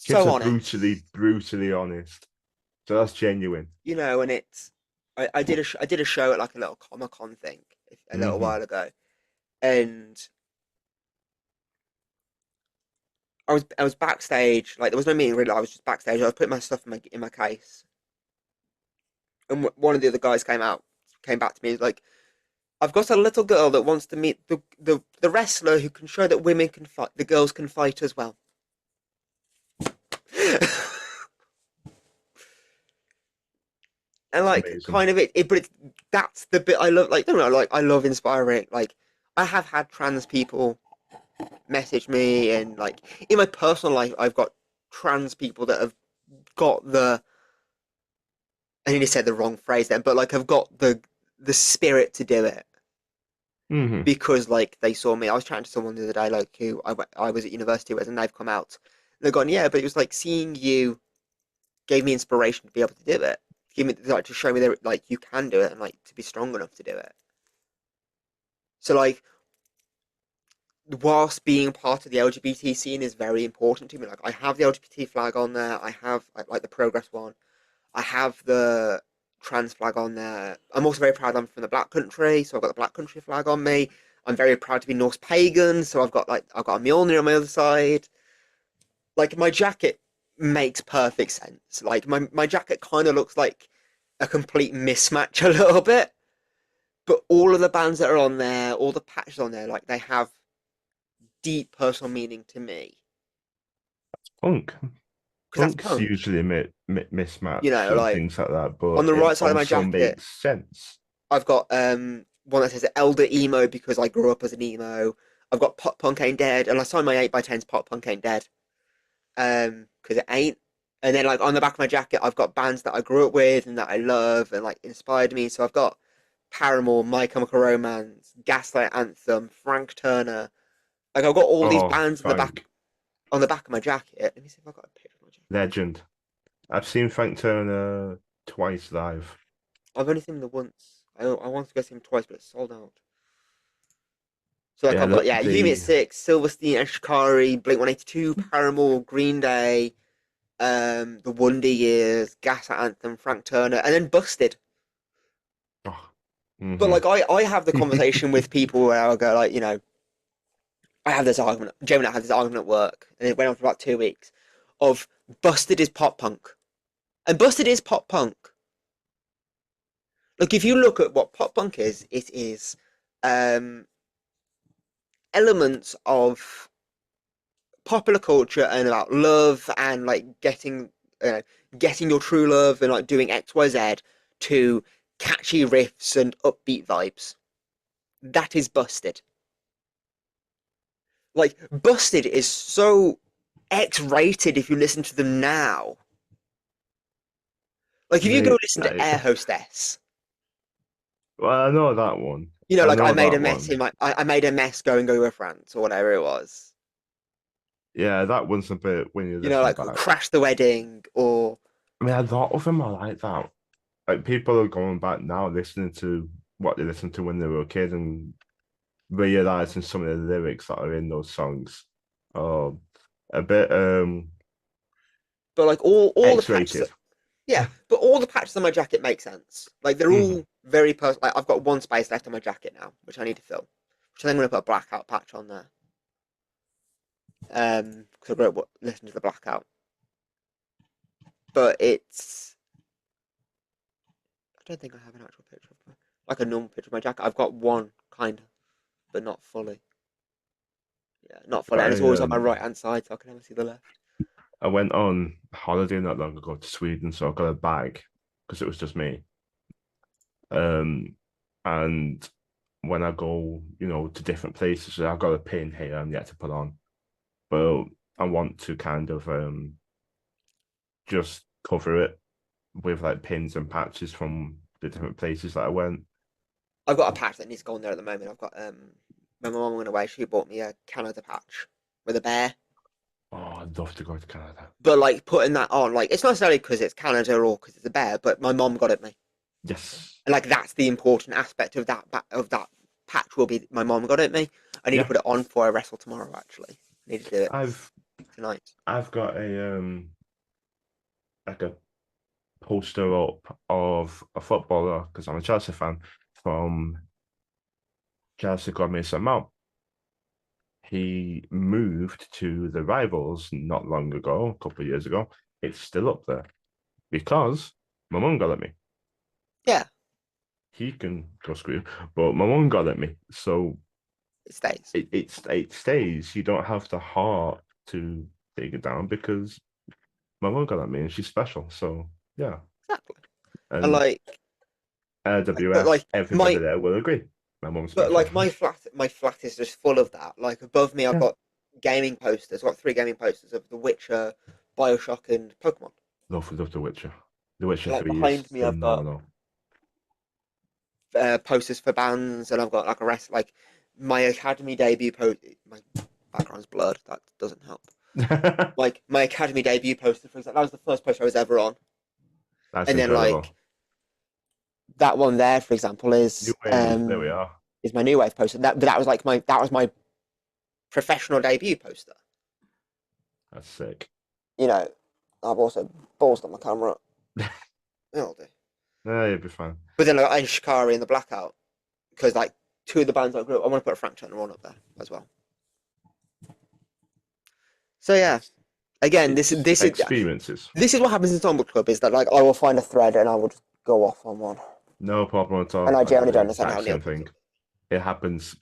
Kids so are honest, brutally honest. So that's genuine. and it's. I did a show at like a little Comic Con thing a little hmm while ago, and I was backstage. Like there was no meeting really. I was just backstage. I was putting my stuff in my case, and one of the other guys came back to me. He's like, "I've got a little girl that wants to meet the wrestler who can show that women can fight. The girls can fight as well." And like Amazing. kind of but that's the bit I love. Like, I don't know, like I love inspiring. Like I have had trans people message me, and like in my personal life, I've got trans people that have got the. I nearly said the wrong phrase then, but like have got the spirit to do it Hmm. because like they saw me. I was chatting to someone the other day, like who I was at university with, and they've come out. They've gone, yeah, but it was like seeing you gave me inspiration to be able to do it. Give me like to show me that like you can do it and like to be strong enough to do it. So like whilst being part of the LGBT scene is very important to me. Like I have the LGBT flag on there. I have like the progress one. I have the trans flag on there. I'm also very proud I'm from the Black Country, so I've got the Black Country flag on me. I'm very proud to be Norse pagan, so I've got a Mjolnir on my other side. Like my jacket makes perfect sense. Like my jacket kind of looks like a complete mismatch a little bit, but all of the bands that are on there, all the patches on there, like they have deep personal meaning to me Punk. because that's Punk's punk. usually You mismatched know, and like things like that, on but the it right side of my also jacket, makes sense. I've got one that says Elder Emo because I grew up as an emo. I've got Pop Punk Ain't Dead, and I signed my 8x10's Pop Punk Ain't Dead because it ain't. And then like on the back of my jacket, I've got bands that I grew up with and that I love and like inspired me. So I've got Paramore, My Chemical Romance, Gaslight Anthem, Frank Turner. Like I've got all these Oh, bands in the back Frank, on the back of my jacket. Let me see if I've got a picture of my jacket. legend. I've seen Frank Turner twice live. I've only seen him the once. I wanted to go see him twice, but it's sold out. So like Yeah, I've got Unit the 6, Silverstein, Ashkari, Blink 182, Paramore, Green Day, the Wonder Years, Gas Anthem, Frank Turner, and then Busted. oh, But hmm like I have the conversation with people where I'll go like, I have this argument. Jamie and I had this argument at work, and it went on for about 2 weeks. Of Busted is pop punk, and Busted is pop punk. Like if you look at what pop punk is, it is um, elements of popular culture and about love and like uh, getting your true love and like doing XYZ to catchy riffs and upbeat vibes. That is Busted. Like Busted is so X-rated if you listen to them now. Like if you go listen to they, Air Hostess, well, I know that one. I like I know made a that mess one. in I made a mess going over France or whatever it was. Yeah, that one's a bit when you listen Like back. Crash the Wedding or I mean, a lot of them are like that. Like people are going back now listening to what they listened to when they were a kid and realizing some of the lyrics that are in those songs. Um, a bit but like all the patches. X-rated. Yeah, but all the patches on my jacket make sense. Like they're Mhm. all very personal. Like I've got one space left on my jacket now, which I need to fill. Which I think I'm gonna put a blackout patch on there. Because I grew up listening to the blackout. But I don't think I have an actual picture of like a normal picture of my jacket. I've got one kind of, but not fully. Yeah, not fully, Got and it's always a on my right hand side, so I can never see the left. I went on holiday not long ago to Sweden, so I got a bag because it was just me. And when I go, to different places, I've got a pin here I'm yet to put on, but I want to kind of just cover it with like pins and patches from the different places that I went. I've got a patch that needs to go on there at the moment. I've got when my mum went away, she bought me a Canada patch with a bear. Oh, I'd love to go to Canada. But like putting that on, like it's not necessarily because it's Canada or because it's a bear, but my mom got it me, Yes. and like that's the important aspect of that patch will be my mom got it me. I need to Yeah. put it on before I wrestle tomorrow. Actually, I need to do it I've tonight. I've got a like a poster up of a footballer because I'm a Chelsea fan from Chelsea got me some out. he moved to the rivals not long ago, a couple of years ago. It's still up there because my mum got at me. Yeah, He can go screw, but my mum got at me. So it stays. it stays. You don't have the heart to take it down because my mum got at me and she's special. So yeah. Exactly. And And but WF, like everybody my there will agree. My mum's but special. like my flat is just full of that. Like above me, I've Yeah. got gaming posters. I've got 3 gaming posters of The Witcher, Bioshock, and Pokemon. Love The Witcher. The Witcher And like 3 is behind me, I've got phenomenal. posters for bands, and I've got like a rest like my academy debut post. My background's blurred. That doesn't help. That's Like my academy debut poster, for example, that was the first poster I was ever on. And then like incredible. that one there, for example, New Wave, there we are. is my new wave poster. That was like my professional debut poster. That's sick. You know, I've also ballsed on my camera. It'll do. Yeah, you'll be fine. But then I got Shikari and the Blackout because like two of the bands I grew up. I want to put a Frank Turner one up there as well. So yeah, It's again, it's experiences. this is what happens in Songbook Club is that like I will find a thread and I will just go off on one, No problem at and all. I I do generally the don't understand how exact Neil same picks thing. up. It happens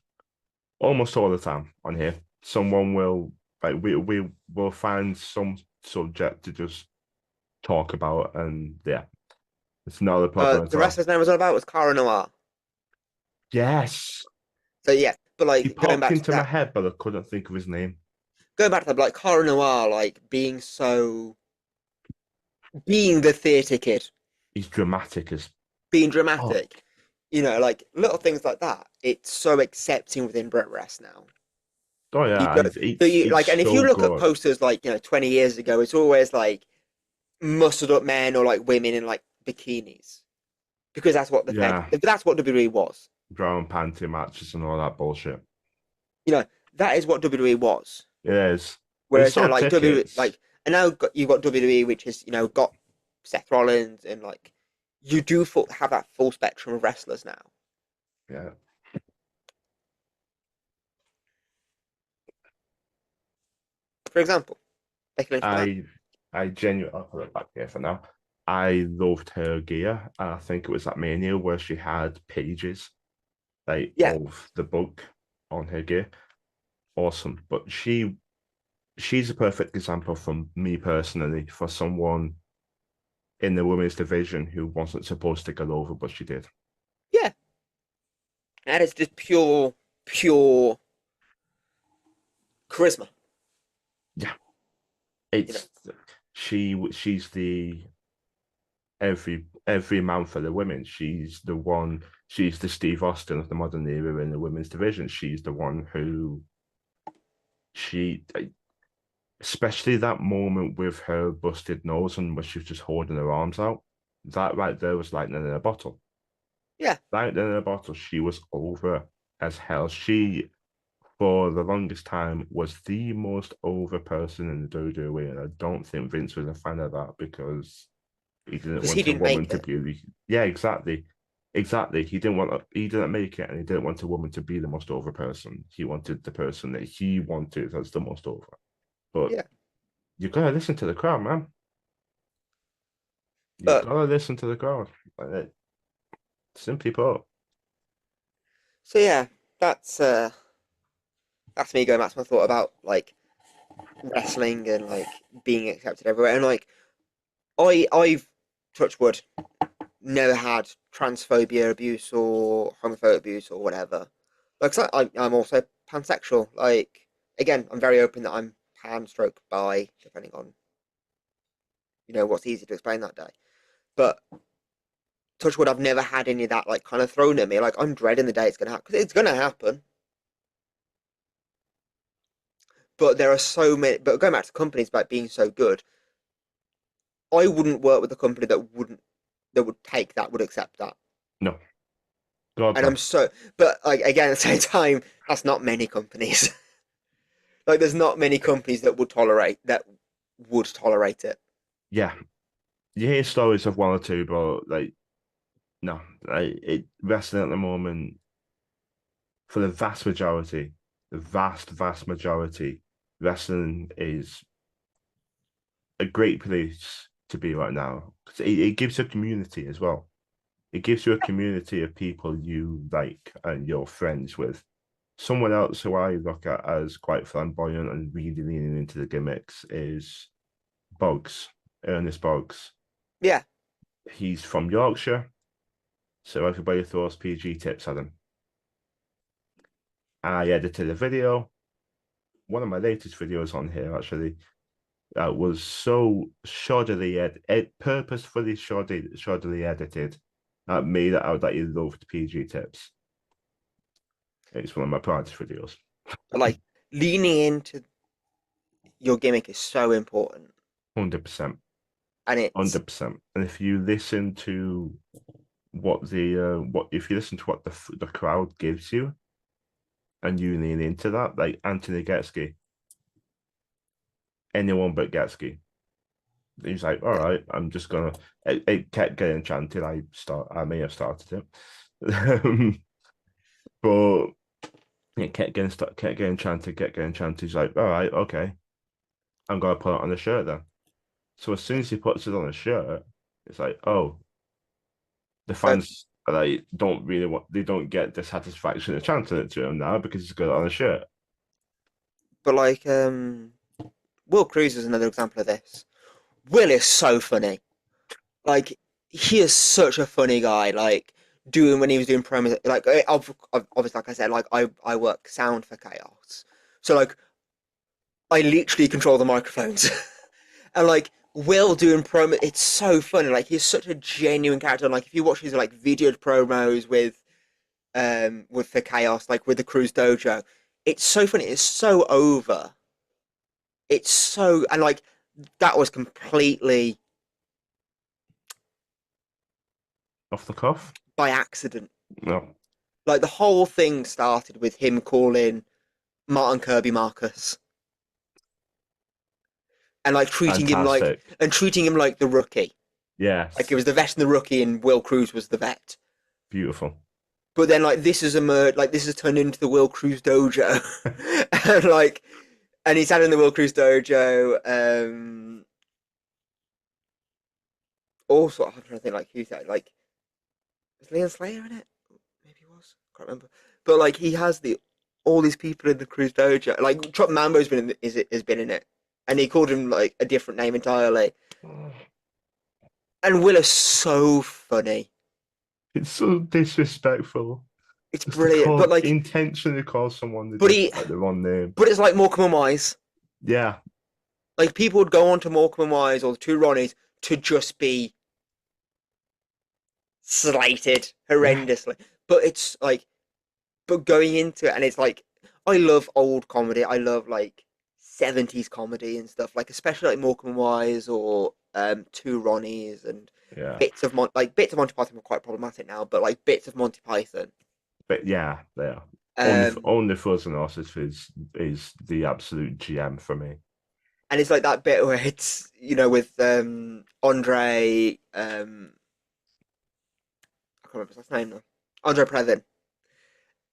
almost all the time on here. Someone will like we will find some subject to just talk about, and yeah, it's not a problem at The rest all. of his name was all about was Cara Noir. Yes, So yeah, but he like popped into my head, but I couldn't think of his name. going back to that, like Cara Noir, like being the theatre kid, He's dramatic as being oh, dramatic, like little things like that. It's so accepting within Brit Rest now. oh You yeah, go, so you he's like, and if you so look at good. posters like 20 years ago, it's always like muscled up men or like women in like bikinis because Yeah, that's what WWE was. brown panty matches and all that bullshit. You know, that is what WWE was. It is. They Whereas now, sold like WWE, tickets. and now you've got WWE, which is got Seth Rollins and like you do have that full spectrum of wrestlers now. Yeah, For example, Becky Lynch McMahon. I I genuinely I'll put it back here for now. I loved her gear, and I think it was that Mania where she had pages like Yeah, of the book on her gear. Awesome, but she's a perfect example from me personally for someone in the women's division who wasn't supposed to get over, but she did. yeah, that is just pure charisma. Yeah, You know, it's she's the every man for the women. She's the one. She's the Steve Austin of the modern era in the women's division. She's the one who she, especially that moment with her busted nose and where she was just holding her arms out. That right there was lightning in a bottle. yeah, Lightning in a bottle. She was over as hell. She, for the longest time, was the most over person in the WWE, and I don't think Vince was a fan of that because he didn't because he want a didn't woman make to it. be. Yeah, exactly, exactly. He didn't make it, and he didn't want a woman to be the most over person. He wanted the person that he wanted as the most over. But Yeah, you gotta listen to the crowd, man. You but gotta listen to the crowd. Simply put, so yeah, that's me going back to my thought about like wrestling and like being accepted everywhere, and like I've touched wood never had transphobia abuse or homophobic abuse or whatever. Like, so I'm also pansexual. Like, again, I'm very open that I'm pan, stroke, bi, depending on what's easy to explain that day. But touch wood, I've never had any of that like kind of thrown at me. Like, I'm dreading the day it's gonna happen because it's gonna happen. But there are so many. But going back to companies about being so good, I wouldn't work with a company that would take that, would accept that. no, God And no. but like again, at the same time, that's not many companies. Like, there's not many companies that would tolerate it. Yeah, you hear stories of one or two, but like no, wrestling at the moment for the vast majority. the vast majority, wrestling is a great place to be right now because it gives you a community as well. It gives you a community of people you like and you're friends with. Someone else who I look at as quite flamboyant and really leaning into the gimmicks is Boggs, Ernest Boggs. Yeah, He's from Yorkshire, so everybody throws PG tips at him. I edited a video, one of my latest videos on here actually, that was so purposefully shoddily edited that made it out that he loved PG tips. It's one of my proudest videos. but like leaning into your gimmick is so important, 100%. and it's 100%. And if you listen to what if you listen to what the crowd gives you and you lean into that, like Anthony Getsky, anyone but Getsky. He's like, all right, I'm just gonna. It kept getting chanted. I may have started it, but it kept getting chanted, kept getting chanted. He's like, all right, okay, I'm gonna put it on the shirt then. So as soon as he puts it on a shirt, it's like, oh, the but fans like they don't get the satisfaction of chanting it to him now because he's got it on a shirt. like Will Cruz is another example of this. Will is so funny. Like he is such a funny guy. Like doing when he was doing promos. Like obviously, like I said, like I work sound for Chaos, so like I literally control the microphones, and like Will doing promo. It's so funny. Like he's such a genuine character. And, like if you watch his like videoed promos with the Chaos, like with the Cruz Dojo, it's so funny. It's so over. It's so and like that was completely Off the cuff? by accident. No. Like the whole thing started with him calling Martin Kirby Marcus and like Fantastic. treating him like the rookie. Like it Yes. was the vet and the rookie, and Will Cruz was the vet. Beautiful. But then like this has emerged, like this has turned into the Will Cruz dojo, and like and he's had in the Will Cruz dojo. Also, I'm trying to think like who's that? Like was Leon Slayer in it? Maybe he was. Can't remember. But like he has all these people in the Cruz dojo. Like Trump Mambo's has been in it, and he called him like a different name entirely. And Will is so funny. It's so disrespectful. It's Just to brilliant. But like, intentionally call someone but he, the wrong name. but it's like Morecambe and Wise. Yeah. Like people would go on to Morecambe and Wise or the two Ronnies to just be slated Yeah. horrendously. But it's like, but going into it, and it's like, I love old comedy. I love like 70s comedy and stuff. Like especially like Morecambe and Wise or two Ronnies and Yeah. bits of Monty Python are quite problematic now, but like bits of Monty Python. But yeah, they are. Um, Only Fuzz and Horses is the absolute GM for me. and it's like that bit where it's with Andre I can't remember his last name now. Andre Previn.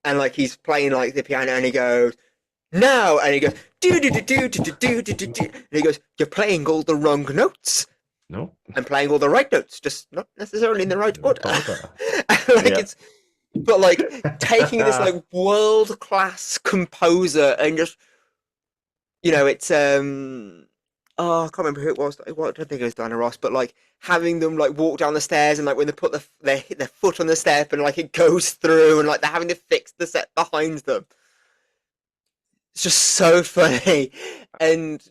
And like he's playing like the piano and he goes, no, and he goes do do do do do do do do do, and he goes, you're playing all the wrong notes. No. I'm playing all the right notes, just not necessarily in the right order. Like Yeah. it's but like taking this like world class composer and just it's oh I can't remember who it was. I don't think it was Diana Ross, but like having them like walk down the stairs and like when they put their foot on the step and like it goes through and like they're having to fix the set behind them. It's just so funny and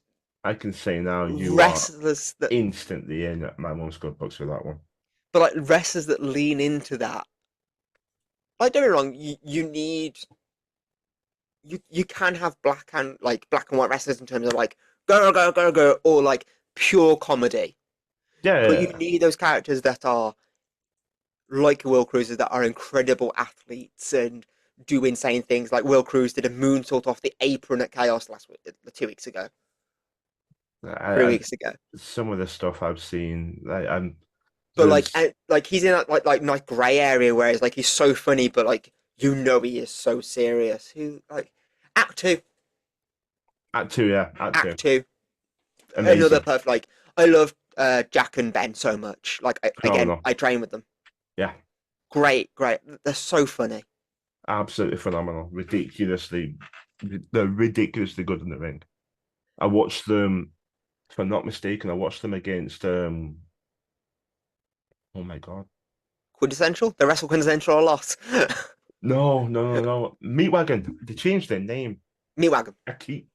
I can say now you are wrestlers that instantly in my mom's good books for that one. but like wrestlers that lean into that. Like don't get me wrong, you need you can have black and white wrestlers in terms of like go go go go or like pure comedy. But you Yeah. need those characters that are like Will Cruz that are incredible athletes and do insane things. Like Will Cruz did a moonsault off the apron at Chaos last week, 2 weeks ago, three I, weeks ago. some of the stuff I've seen, I'm But there's like he's in that like grey area, whereas like he's so funny, but like he is so serious. Who like Act two, Act two, yeah, Act two, Act two. Another amazing, perfect. Like I love Jack and Ben so much. Like again, phenomenal, I train with them. yeah, Great, great. They're so funny. absolutely phenomenal, they're ridiculously good in the ring. I watched them, if I'm not mistaken, I watched them against oh my god. Quintessential. They wrestle quintessential a lot. No. Meatwagon. They changed their name. Meatwagon. I keep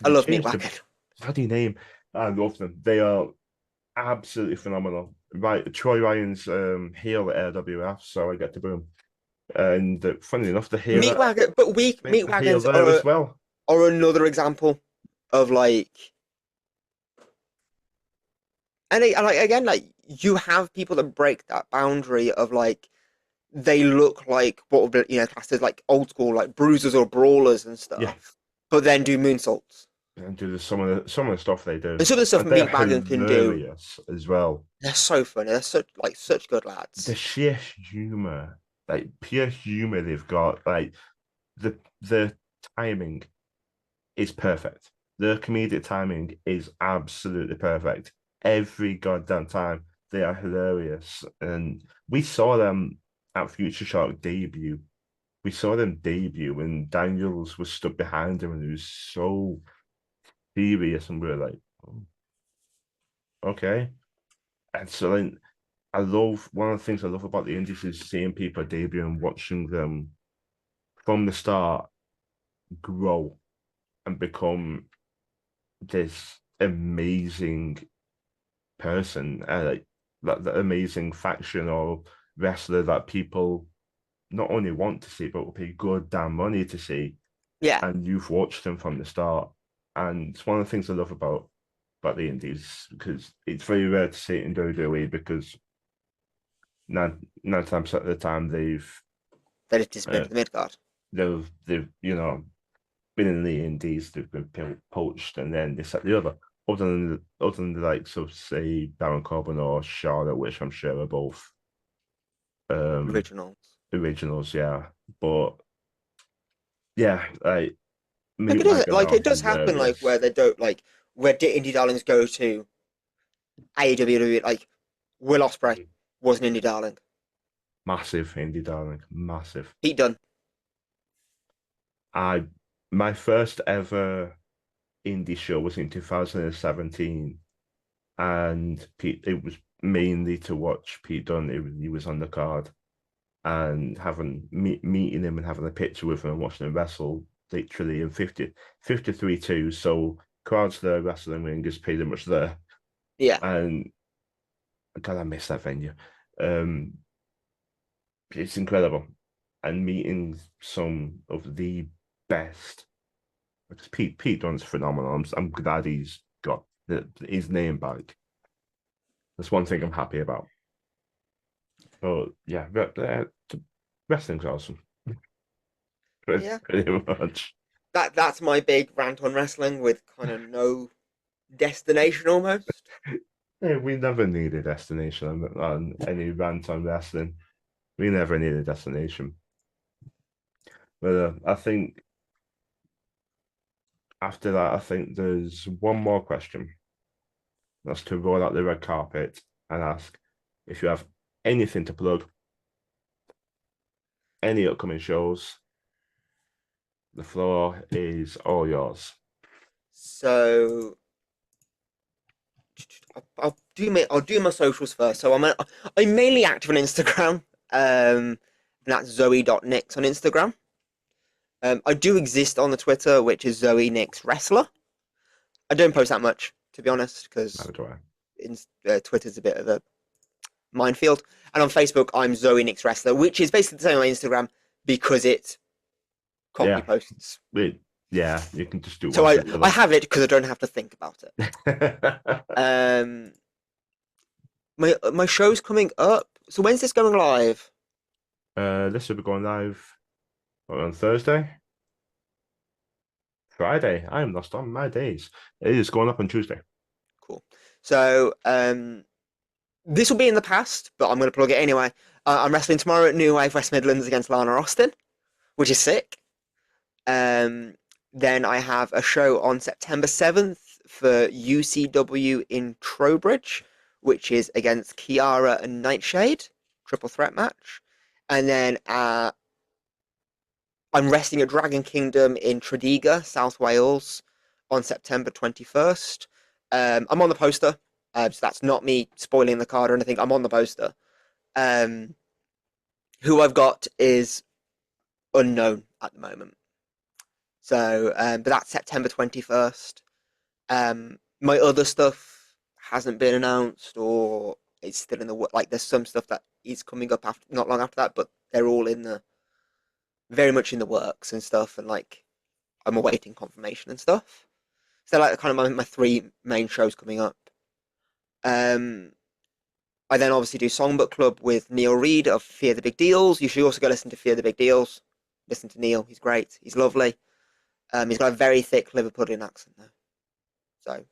I they love changed the Meatwagon. bloody name. I love them. They are absolutely phenomenal. Right, Troy Ryan's heel at AWF, so I get to boom. And funny enough, the heel Meatwagon, but we the heel Meatwagons there as well. are another example of like, and like again, like you have people that break that boundary of like they look like what would be, classed as like old school like bruisers or brawlers and Yeah, stuff, but then do moonsaults. and do some of the stuff they do, And some of the stuff and they're Meatwagon can do, hilarious as well. they're so funny. They're such good The lads. sheer humor, like pure humor they've got, like the timing is perfect. The comedic timing is absolutely perfect. Every goddamn time they are hilarious, and we saw them at Future Shark debut. We saw them debut when Daniels was stuck behind him, and he was so serious, and we were like, oh, okay. And so then I love one of the things I love about the Indies is seeing people debut and watching them from the start grow and become this amazing person, like that amazing faction or wrestler that people not only want to see but will pay good damn money to see, Yeah, and you've watched them from the start. And it's one of the things I love about the indies because it's very rare to see it in WWE because nine times out of the time they just disappeared uh, to the mid card. they've been in the indies, they've been poached, and then this at the other. Other than the likes of say Baron Corbin or Charlotte, which I'm sure are both um Originals. originals, yeah. But yeah, like Like it does, Meatwagon like are it does happen, like where hilarious. they don't like where indie darlings go to AEW. Like Will Ospreay was an indie darling. Massive indie darling, massive. Pete Dunne. I My first ever indie show was in 2017, and it was mainly to watch Pete Dunne. He was on the card, and meeting him and having a picture with him and watching him wrestle literally in 53-2. So crowds there, wrestling ring is pretty much there. Yeah, And God, I miss that venue. Um, it's incredible. And meeting some of the best. Because Pete Dunne's phenomenal. I'm glad he's got his name back. That's one thing I'm happy about. But yeah, wrestling's awesome. yeah. Pretty much. That's my big rant on wrestling with kind of no destination almost. Yeah, we never need a destination on any rant on wrestling. We never need a destination. But I think after that, I think there's one more question. That's to roll out the red carpet and ask if you have anything to plug, any upcoming shows. The floor is all yours. So I'll do my socials first. So I'm mainly active on Instagram. And that's Zoe.Nix on Instagram. I do exist on the Twitter, which is Zoe Nix Wrestler. I don't post that much, to be honest, because Neither do I. Twitter's a bit of a minefield. And on Facebook, I'm Zoe Nix Wrestler, which is basically the same on Instagram because it copy Yeah, posts. yeah, you can just do So one for I the I other. have it because I don't have to think about it. Um, my show's coming up. So when's this going live? This will be going live on Thursday, Friday. I am lost on my days. It is going up on Tuesday. Cool. So this will be in the past, but I'm going to plug it anyway. I'm wrestling tomorrow at New Wave West Midlands against Lana Austin, which is sick. Um, Then I have a show on September 7th for UCW in Trowbridge, which is against Kiara and Nightshade, triple threat match. And then I'm wrestling at Dragon Kingdom in Tredegar, South Wales, on September 21st. I'm on the poster, so that's not me spoiling the card or anything. I'm on the poster. Who I've got is unknown at the moment. So, but that's September 21st. My other stuff hasn't been announced, or it's still in the like. There's some stuff that is coming up after, not long after that, but they're all in the very much in the works and stuff, and like I'm awaiting confirmation and stuff. So like kind of my three main shows coming up. Um, I then obviously do Songbook Club with Neil Reed of Fear the Big Deals. You should also go listen to Fear the Big Deals. Listen to Neil, he's great, he's lovely. He's got a very thick Liverpudlian accent though, so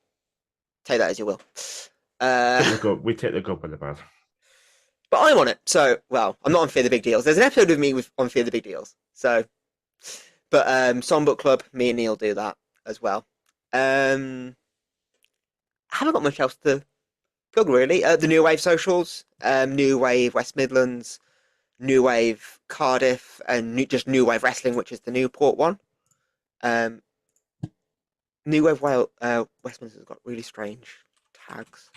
take that as you will. We take the good with the bad. But I'm on it, so well, I'm not on Fear the Big Deals. There's an episode of me on Fear the Big Deals, so. But Songbook Club, me and Neil do that as well. I haven't got much else to plug really. The New Wave socials, New Wave West Midlands, New Wave Cardiff, and just New Wave Wrestling, which is the Newport one. New Wave West Midlands has got really strange tags.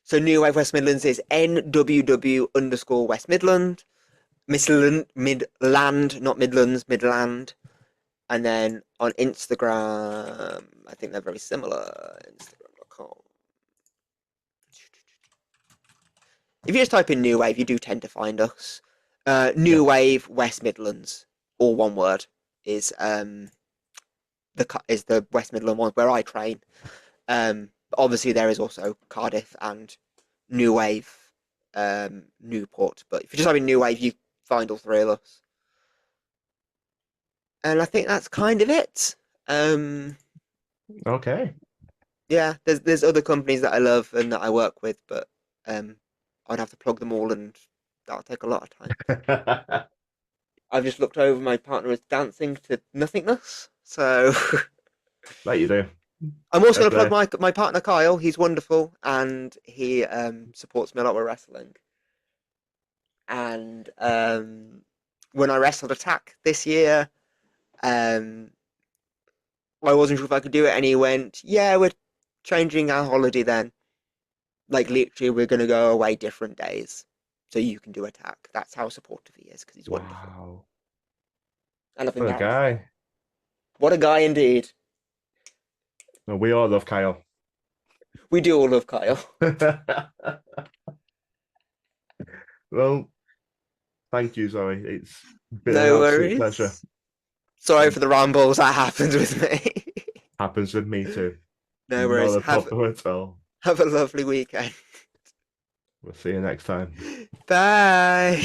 So New Wave West Midlands is NWW_West Midland, Midland, not Midlands, Midland. And then on Instagram, I think they're very similar. Instagram.com. If you just type in New Wave, you do tend to find us. New Wave West Midlands, all one word, is the West Midland one where I train. Obviously, there is also Cardiff and New Wave, Newport. But if you just type in New Wave, you find all three of us. And I think that's kind of it. Okay. Yeah, there's other companies that I love and that I work with, but I'd have to plug them all, and that'll take a lot of time. I've just looked over. My partner is dancing to nothingness, so. Like you do. I'm also going to plug my partner Kyle. He's wonderful, and he supports me a lot with wrestling. And when I wrestled Attack this year, I wasn't sure if I could do it, and he went, "Yeah, we're changing our holiday then. Like literally, we're going to go away different days, so you can do Attack." That's how supportive he is, because he's wonderful. Wow. I love him. What a guy. What a guy indeed. Well, we all love Kyle. We do all love Kyle. Well, thank you, Zoe. It's been No an absolute worries. pleasure. Sorry for the rambles. That happens with me. Happens with me too. No worries. Not a problem at all. Have a lovely weekend. We'll see you next time. Bye.